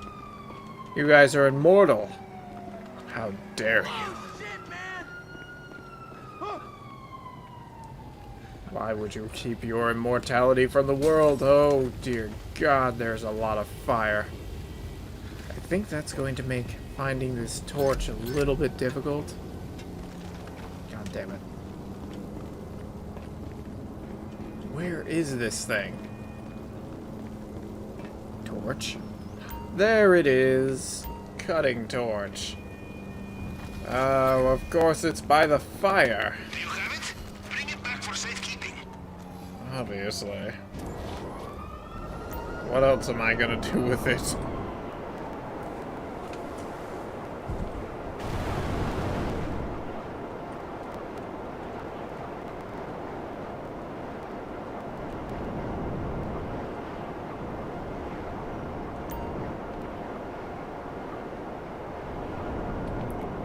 Speaker 1: You guys are immortal. How dare you?
Speaker 4: Oh, shit, man!
Speaker 1: Why would you keep your immortality from the world? Oh, dear God, there's a lot of fire. I think that's going to make finding this torch a little bit difficult. God damn it. Where is this thing? Torch? There it is. Cutting torch. Oh, of course it's by the fire.
Speaker 3: Do you have it? Bring it back for safekeeping.
Speaker 1: Obviously. What else am I gonna do with it?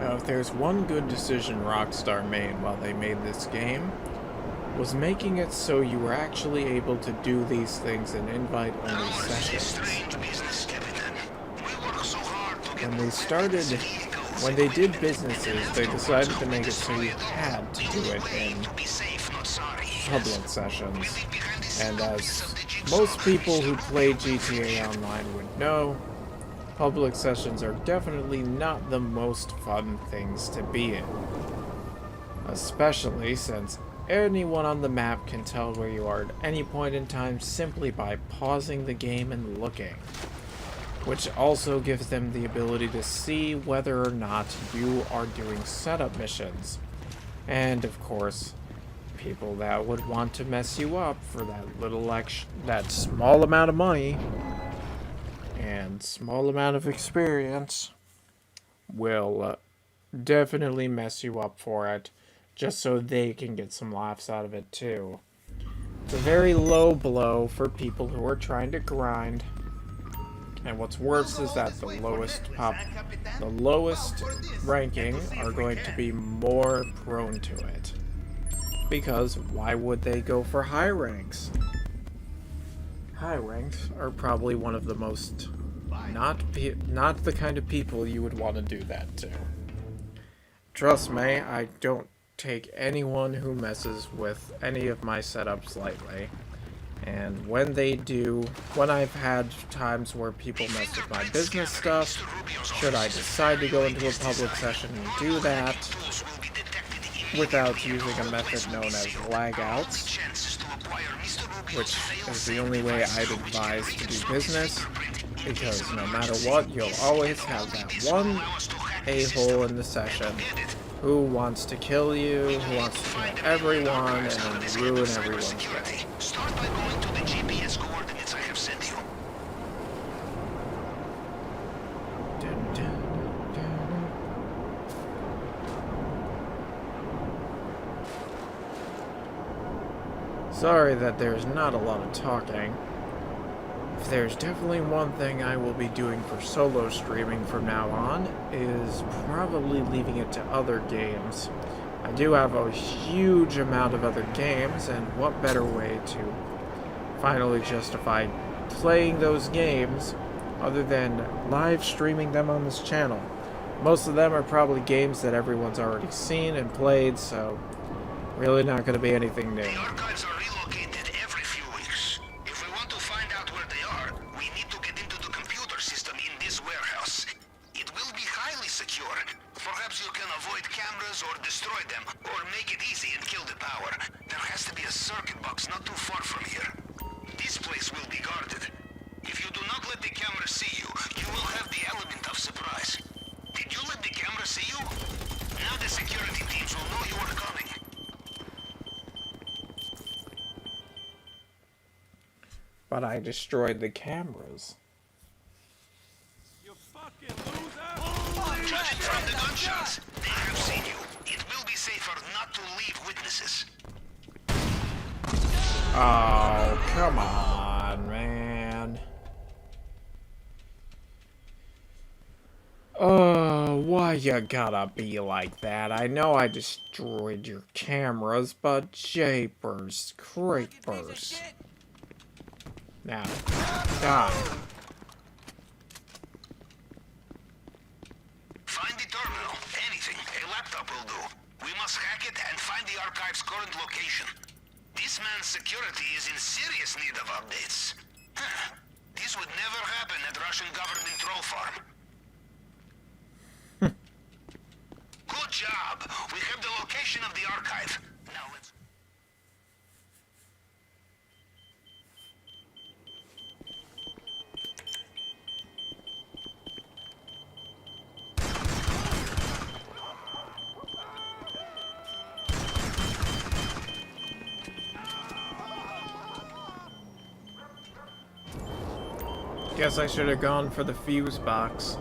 Speaker 1: Now, if there's one good decision Rockstar made while they made this game, was making it so you were actually able to do these things in invite-only sessions.
Speaker 3: Strange business, Captain. We work so hard to get
Speaker 1: When they did businesses, they decided to make it so you had to do it in
Speaker 3: to be safe, not sorry.
Speaker 1: public sessions. And as most people who play GTA Online would know, public sessions are definitely not the most fun things to be in. Especially since anyone on the map can tell where you are at any point in time simply by pausing the game and looking. Which also gives them the ability to see whether or not you are doing setup missions. And of course, people that would want to mess you up for that small amount of money and small amount of experience will definitely mess you up for it, just so they can get some laughs out of it too. It's a very low blow for people who are trying to grind. And what's worse is that the lowest ranking are going to be more prone to it. Because why would they go for high ranks? High ranks are probably one of the most not the kind of people you would want to do that to. Trust me, I don't take anyone who messes with any of my setups lightly. And when they do, when I've had times where people mess with my business stuff, should I decide to go into a public session and do that without using a method known as lag outs, which is the only way I'd advise to do business, because no matter what, you'll always have that one a-hole in the session who wants to kill you, who wants to kill everyone, and ruin everyone's day.
Speaker 3: Start by going to the GPS coordinates I have sent you.
Speaker 1: Dun, dun, dun, dun. Sorry that there's not a lot of talking. If there's definitely one thing I will be doing for solo streaming from now on, is probably leaving it to other games. I do have a huge amount of other games, and what better way to finally justify playing those games other than live streaming them on this channel. Most of them are probably games that everyone's already seen and played, so really not going to be anything new.
Speaker 3: The archives are relocated every few weeks. If we want to find out where they are, we need to get into the computer system in this warehouse. It will be highly secure. Perhaps you can avoid cameras or destroy them, or make it easy and kill the power. There has to be a circuit box not too far from here. This place will be guarded. If you do not let the camera see you, you will have the element of surprise. Did you let the camera see you? Now the security teams will know you are coming.
Speaker 1: But I destroyed the cameras.
Speaker 4: You fucking loser!
Speaker 3: Judging from the gunshots, they have seen you. It will be safer not to leave witnesses.
Speaker 1: Oh, come on, man. Oh, why you gotta be like that? I know I destroyed your cameras, but japers, creepers. Now, die.
Speaker 3: Find the terminal. Anything. A laptop will do. We must hack it and find the archive's current location. This man's security is in serious need of updates. Huh. This would never happen at Russian government troll farm. Good job. We have the location of the archive. Now let's...
Speaker 1: Guess I should have gone for the fuse box.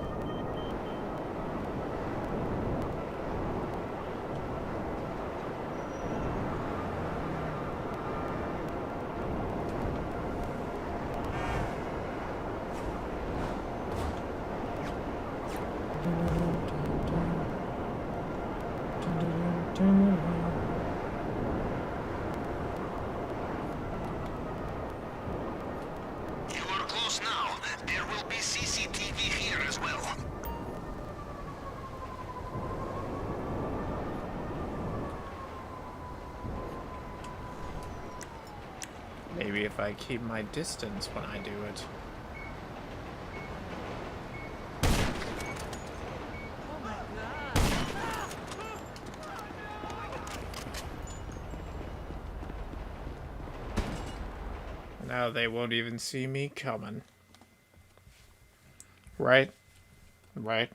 Speaker 3: You are close now. There will be CCTV here as well.
Speaker 1: Maybe if I keep my distance when I do it. Now they won't even see me coming. Right? Right?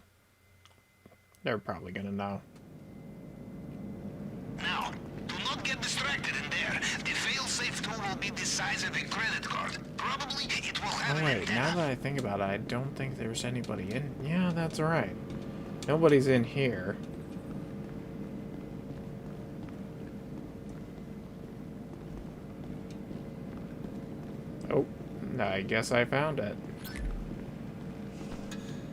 Speaker 1: They're probably gonna know.
Speaker 3: Now, do not get distracted in there. The fail-safe tool will be the size of a credit card. Probably it will have
Speaker 1: Oh
Speaker 3: an
Speaker 1: wait, now
Speaker 3: antenna.
Speaker 1: that I think about it, I don't think there's anybody in... Yeah, that's right. Nobody's in here. Oh, I guess I found it.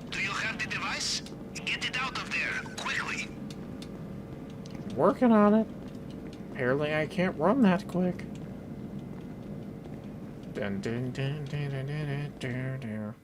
Speaker 3: Do you have the device? Get it out of there, quickly.
Speaker 1: Working on it. Apparently I can't run that quick. Dun, dun, dun, dun, dun, dun, dun, dun.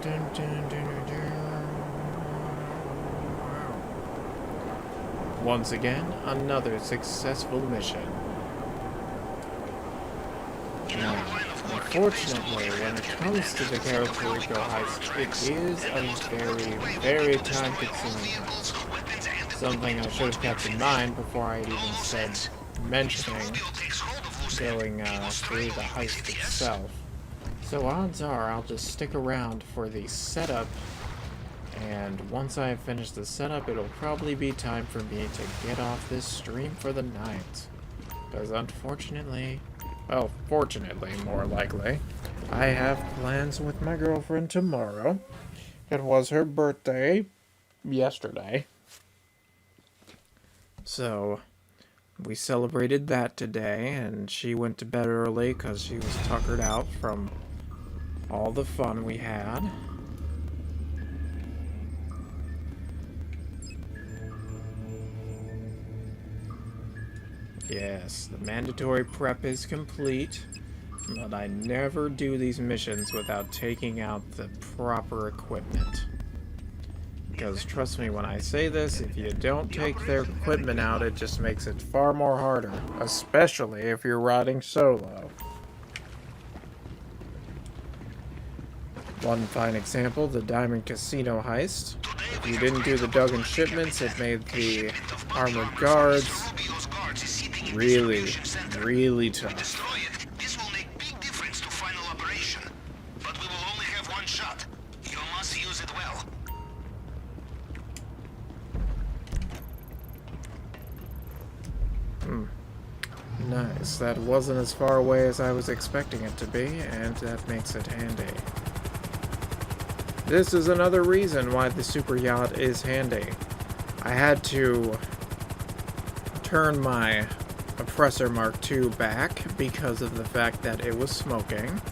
Speaker 1: Dun, dun, dun, dun, dun. Once again, another successful mission.
Speaker 3: In our line of work,
Speaker 1: Unfortunately, when it comes to the Puerto Rico heist, it is a very, very time-consuming heist. Something I should have kept in mind before I even said mentioning going through the heist itself. So odds are I'll just stick around for the setup, and once I finish the setup, it'll probably be time for me to get off this stream for the night. Because unfortunately, well, fortunately, more likely, I have plans with my girlfriend tomorrow. It was her birthday yesterday. So, we celebrated that today, and she went to bed early because she was tuckered out from all the fun we had. Yes, the mandatory prep is complete, but I never do these missions without taking out the proper equipment. because trust me when I say this, if you don't take their equipment out, it just makes it far more harder, especially if you're riding solo. One fine example, the Diamond Casino heist. If you didn't do the Duggan shipments, it made the armored guards really, really tough.
Speaker 3: This will make big difference to final operation. But we will only have one shot. You must use it well.
Speaker 1: Nice. That wasn't as far away as I was expecting it to be, and that makes it handy. This is another reason why the super yacht is handy. I had to turn my Oppressor Mark II back because of the fact that it was smoking.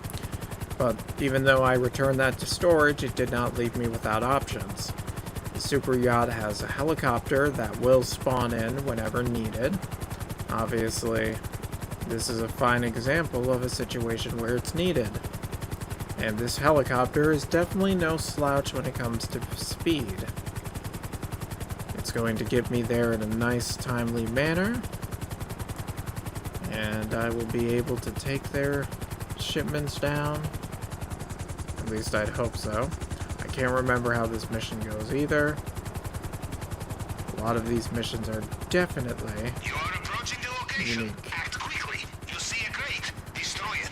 Speaker 1: But even though I returned that to storage, it did not leave me without options. The super yacht has a helicopter that will spawn in whenever needed. Obviously, this is a fine example of a situation where it's needed. And this helicopter is definitely no slouch when it comes to speed. It's going to get me there in a nice, timely manner. And I will be able to take their shipments down. At least I'd hope so. I can't remember how this mission goes either. A lot of these missions are definitely
Speaker 3: You are approaching the location.
Speaker 1: unique.
Speaker 3: Act quickly. You see a crate. Destroy it.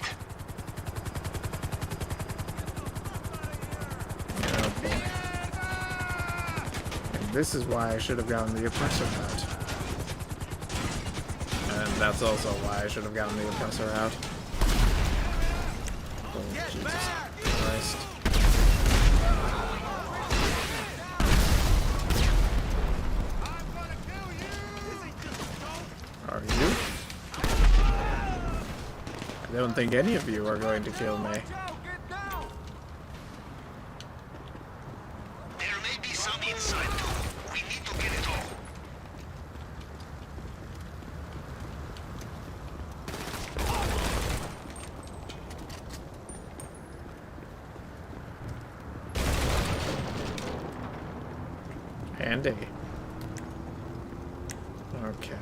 Speaker 1: Oh boy. And this is why I should have gotten the Oppressor out. And that's also why I should have gotten the Oppressor out. Oh, Jesus Christ. Are you? I don't think any of you are going to kill me.
Speaker 3: There may be some inside too. We need to get it all.
Speaker 1: Handy. Okay.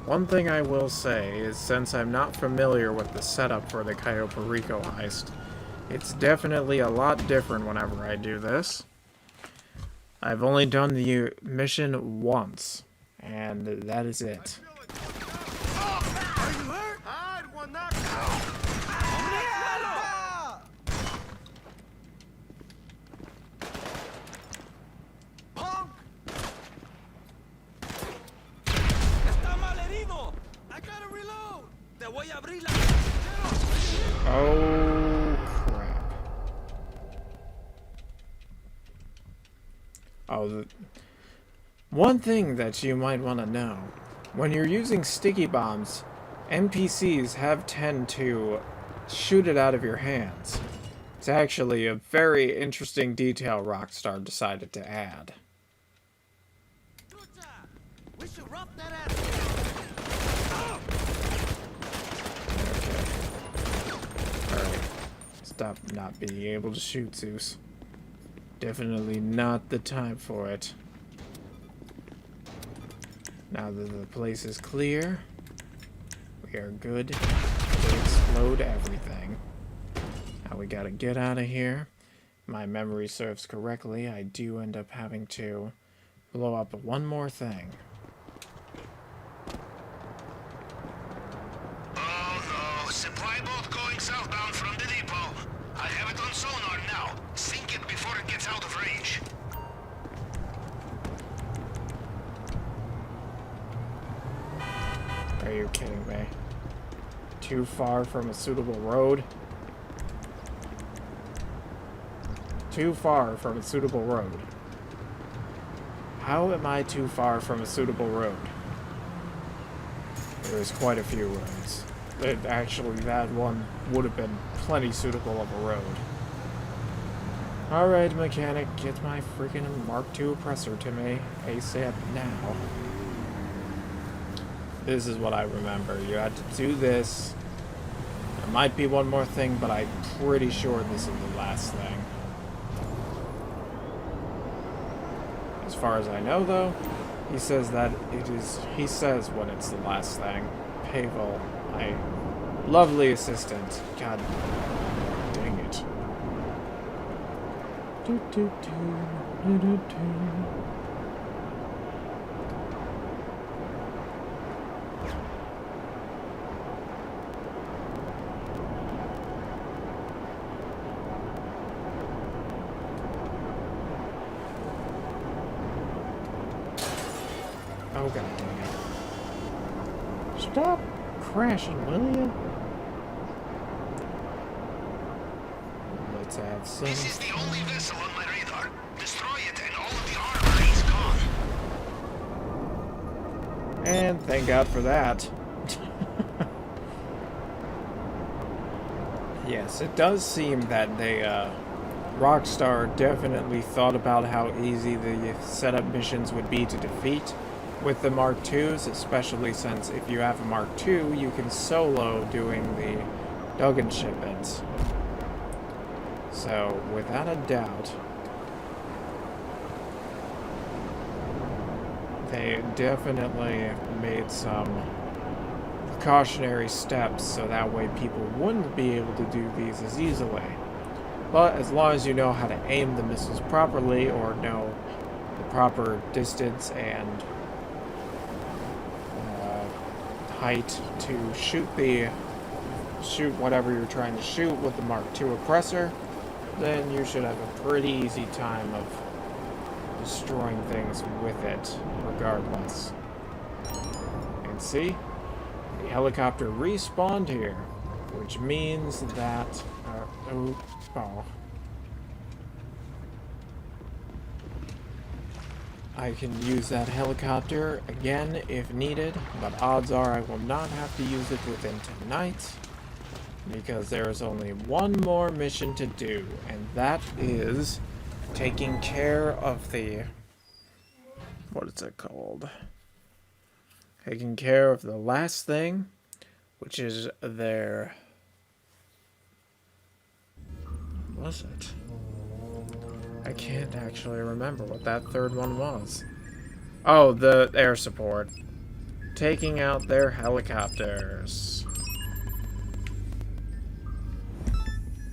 Speaker 1: One thing I will say is since I'm not familiar with the setup for the Cayo Perico heist, it's definitely a lot different whenever I do this. I've only done the mission once, and that is it. Oh, crap. Oh, one thing that you might want to know. When you're using sticky bombs, NPCs tend to shoot it out of your hands. It's actually a very interesting detail Rockstar decided to add.
Speaker 4: We should rough that ass.
Speaker 1: Alright. Stop not being able to shoot, Zeus. Definitely not the time for it. Now that the place is clear, we are good to explode everything. Now we gotta get out of here. If my memory serves correctly, I do end up having to blow up one more thing.
Speaker 3: Oh no, supply boat going southbound from the depot. I have it on sonar now. Sink it before it gets out of range.
Speaker 1: Are you kidding me? Too far from a suitable road? Too far from a suitable road. How am I too far from a suitable road? There's quite a few roads. Actually, that one would have been plenty suitable of a road. Alright, mechanic, get my freaking Mark II oppressor to me ASAP now. This is what I remember. You had to do this, Might be one more thing, but I'm pretty sure this is the last thing. As far as I know, though, he says that it is. He says when it's the last thing. Pavel, my lovely assistant. God dang it.
Speaker 2: Do, do, do, do, do, do.
Speaker 1: Oh god dang it.
Speaker 2: Stop crashing, will you?
Speaker 1: Let's add some.
Speaker 3: This is the only vessel on my radar. Destroy it and all of the armor is gone.
Speaker 1: And thank God for that. Yes, it does seem that they, Rockstar definitely thought about how easy the setup missions would be to defeat with the Mark IIs, especially since if you have a Mark II, you can solo doing the Duggan shipments. So, without a doubt, they definitely made some precautionary steps so that way people wouldn't be able to do these as easily. But as long as you know how to aim the missiles properly or know the proper distance and height to shoot whatever you're trying to shoot with the Mark II oppressor, then you should have a pretty easy time of destroying things with it regardless. And see? The helicopter respawned here, which means that I can use that helicopter again if needed, but odds are I will not have to use it within tonight because there is only one more mission to do, and that is taking care of the what is it called? Taking care of the last thing, which is their... What was it? I can't actually remember what that third one was. Oh, the air support. Taking out their helicopters.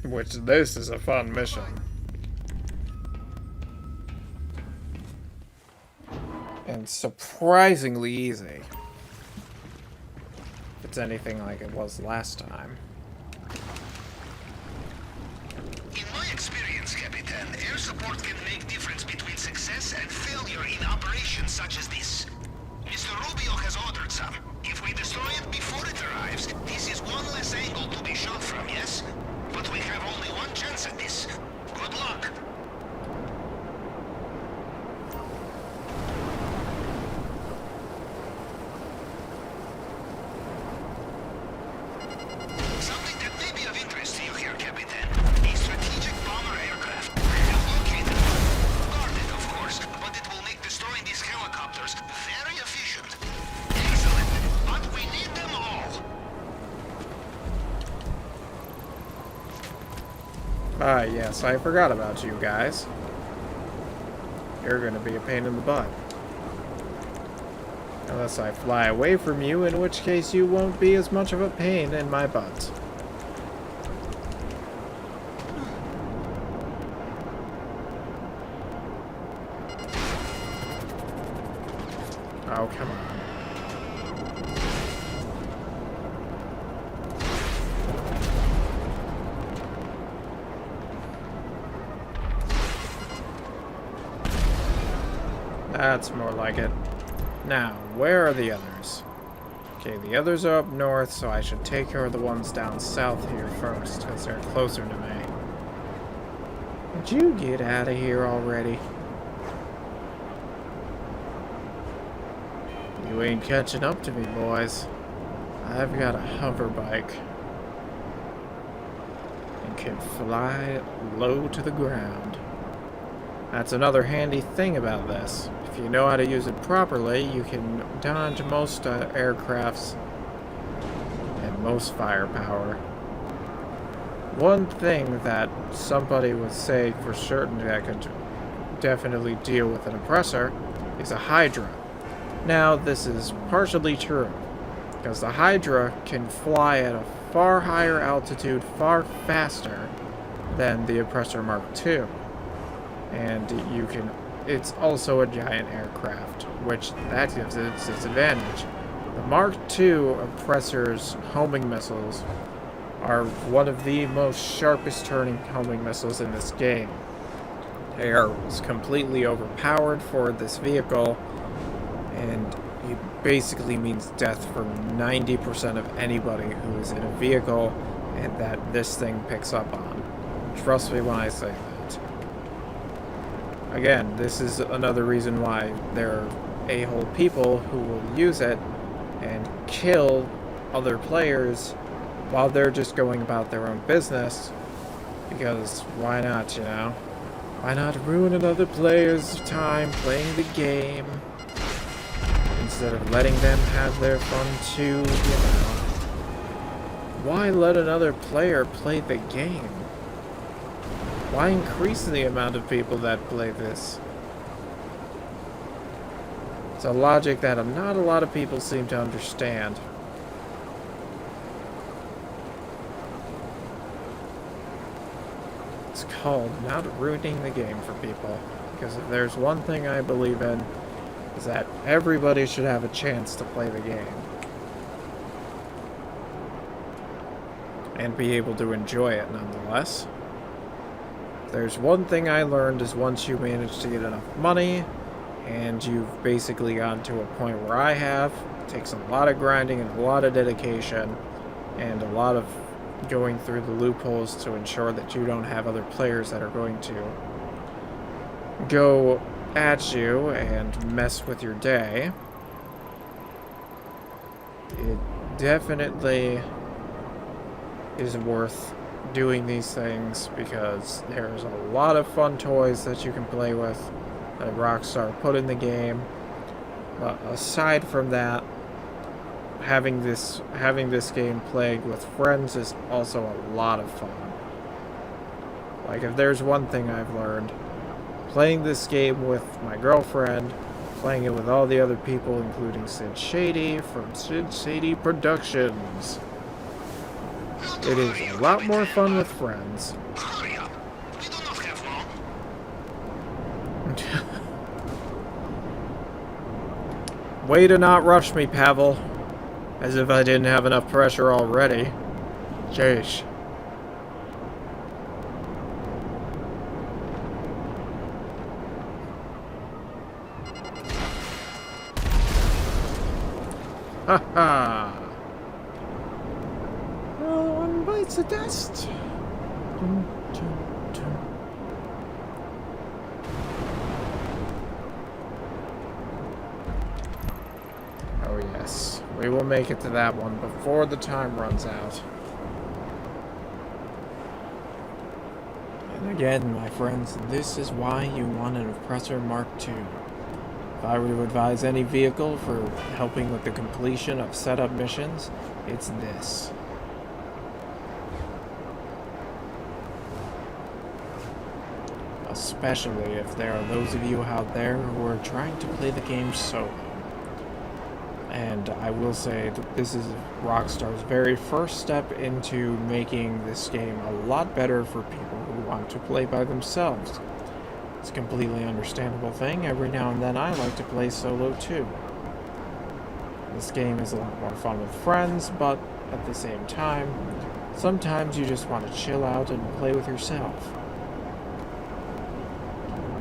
Speaker 1: Which, this is a fun mission. And surprisingly easy. If it's anything like it was last time.
Speaker 3: In my experience, Capitan, air support can make difference between success and failure in operations such as this. Mr. Rubio has ordered some. If we destroy it before it arrives, this is one less angle to be shot from, yes? But we have only one chance at this. Good luck. Something that may be of interest to you here, Capitan. A strategic bomber aircraft. I have located it. Guarded, of course, but it will make destroying these helicopters very efficient. Excellent, but we need them all.
Speaker 1: Ah, yes, I forgot about you guys. You're gonna be a pain in the butt. Unless I fly away from you, in which case you won't be as much of a pain in my butt. Oh, come on. That's more like it. Now, where are the others? Okay, the others are up north, so I should take care of the ones down south here first, because they're closer to me. Would you get out of here already? You ain't catching up to me, boys. I've got a hover bike. And can fly low to the ground. That's another handy thing about this. If you know how to use it properly, you can dodge most aircrafts and most firepower. one thing that somebody would say for certain that could definitely deal with an oppressor is a Hydra. Now, this is partially true, because the Hydra can fly at a far higher altitude, far faster than the Oppressor Mark II. And it's also a giant aircraft, which that gives it its disadvantage. The Mark II Oppressor's homing missiles are one of the most sharpest turning homing missiles in this game. They are completely overpowered for this vehicle, and it basically means death for 90% of anybody who is in a vehicle and that this thing picks up on. Trust me when I say that. Again, this is another reason why there are a-hole people who will use it and kill other players while they're just going about their own business. Because why not, you know? Why not ruin another player's time playing the game instead of letting them have their fun too, you know? Why let another player play the game? Why increase the amount of people that play this? It's a logic that not a lot of people seem to understand. It's called not ruining the game for people. Because if there's one thing I believe in, is that everybody should have a chance to play the game. And be able to enjoy it nonetheless. There's one thing I learned is once you manage to get enough money, and you've basically gotten to a point where I have, it takes a lot of grinding and a lot of dedication, and a lot of going through the loopholes to ensure that you don't have other players that are going to go at you and mess with your day. It definitely is worth doing these things because there's a lot of fun toys that you can play with that Rockstar put in the game. But aside from that, having this game played with friends is also a lot of fun. Like, if there's one thing I've learned, playing this game with my girlfriend, playing it with all the other people, including Sid Shady from Sid Shady Productions, it is a lot more fun with friends.
Speaker 3: Hurry up. We do not have long.
Speaker 1: Way to not rush me, Pavel. As if I didn't have enough pressure already. Jeez. Ha ha!
Speaker 2: One bites the dust. Dun, dun, dun.
Speaker 1: Oh yes, we will make it to that one before the time runs out. And again, my friends, this is why you want an Oppressor Mark II. If I were to advise any vehicle for helping with the completion of setup missions, it's this. Especially if there are those of you out there who are trying to play the game solo. And I will say that this is Rockstar's very first step into making this game a lot better for people who want to play by themselves. It's a completely understandable thing. Every now and then I like to play solo too. This game is a lot more fun with friends, but at the same time, sometimes you just want to chill out and play with yourself.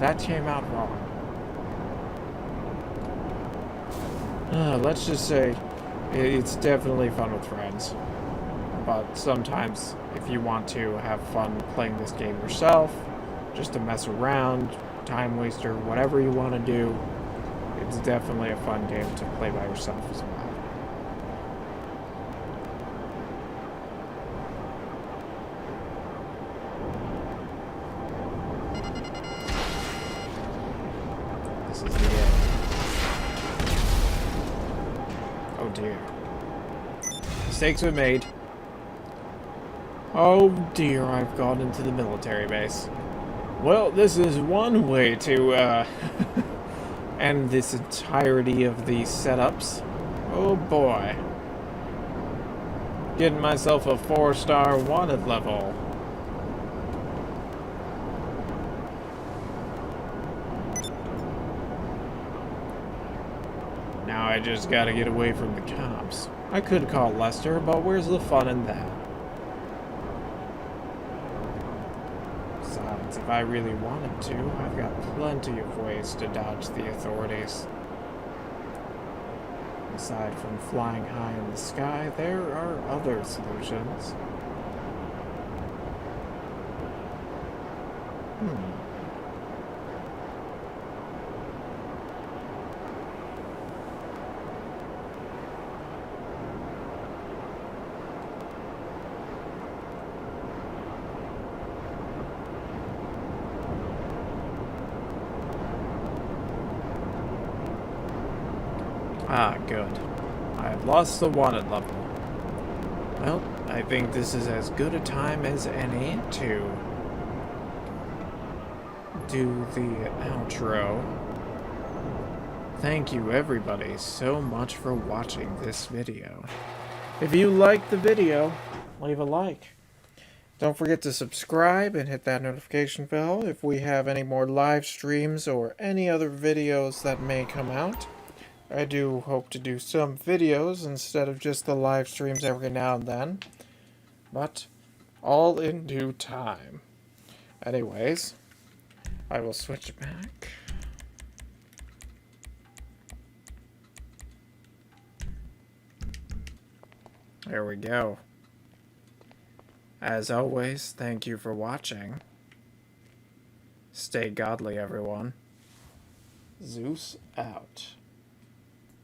Speaker 1: That came out wrong. Let's just say it's definitely fun with friends. But sometimes, if you want to have fun playing this game yourself, just to mess around, time waster, whatever you want to do, it's definitely a fun game to play by yourself as well. This is the end. Oh dear. Mistakes were made. Oh dear, I've gone into the military base. Well, this is one way to, end this entirety of the setups. Oh boy. Getting myself a 4-star wanted level. Now I just gotta get away from the cops. I could call Lester, but where's the fun in that? Besides, if I really wanted to, I've got plenty of ways to dodge the authorities. Aside from flying high in the sky, there are other solutions. Ah, good. I've lost the wanted level. Well, I think this is as good a time as any to do the outro. Thank you everybody so much for watching this video. If you liked the video, leave a like. Don't forget to subscribe and hit that notification bell if we have any more live streams or any other videos that may come out. I do hope to do some videos instead of just the live streams every now and then. But all in due time. Anyways, I will switch back. There we go. As always, thank you for watching. Stay godly, everyone. Zeus out.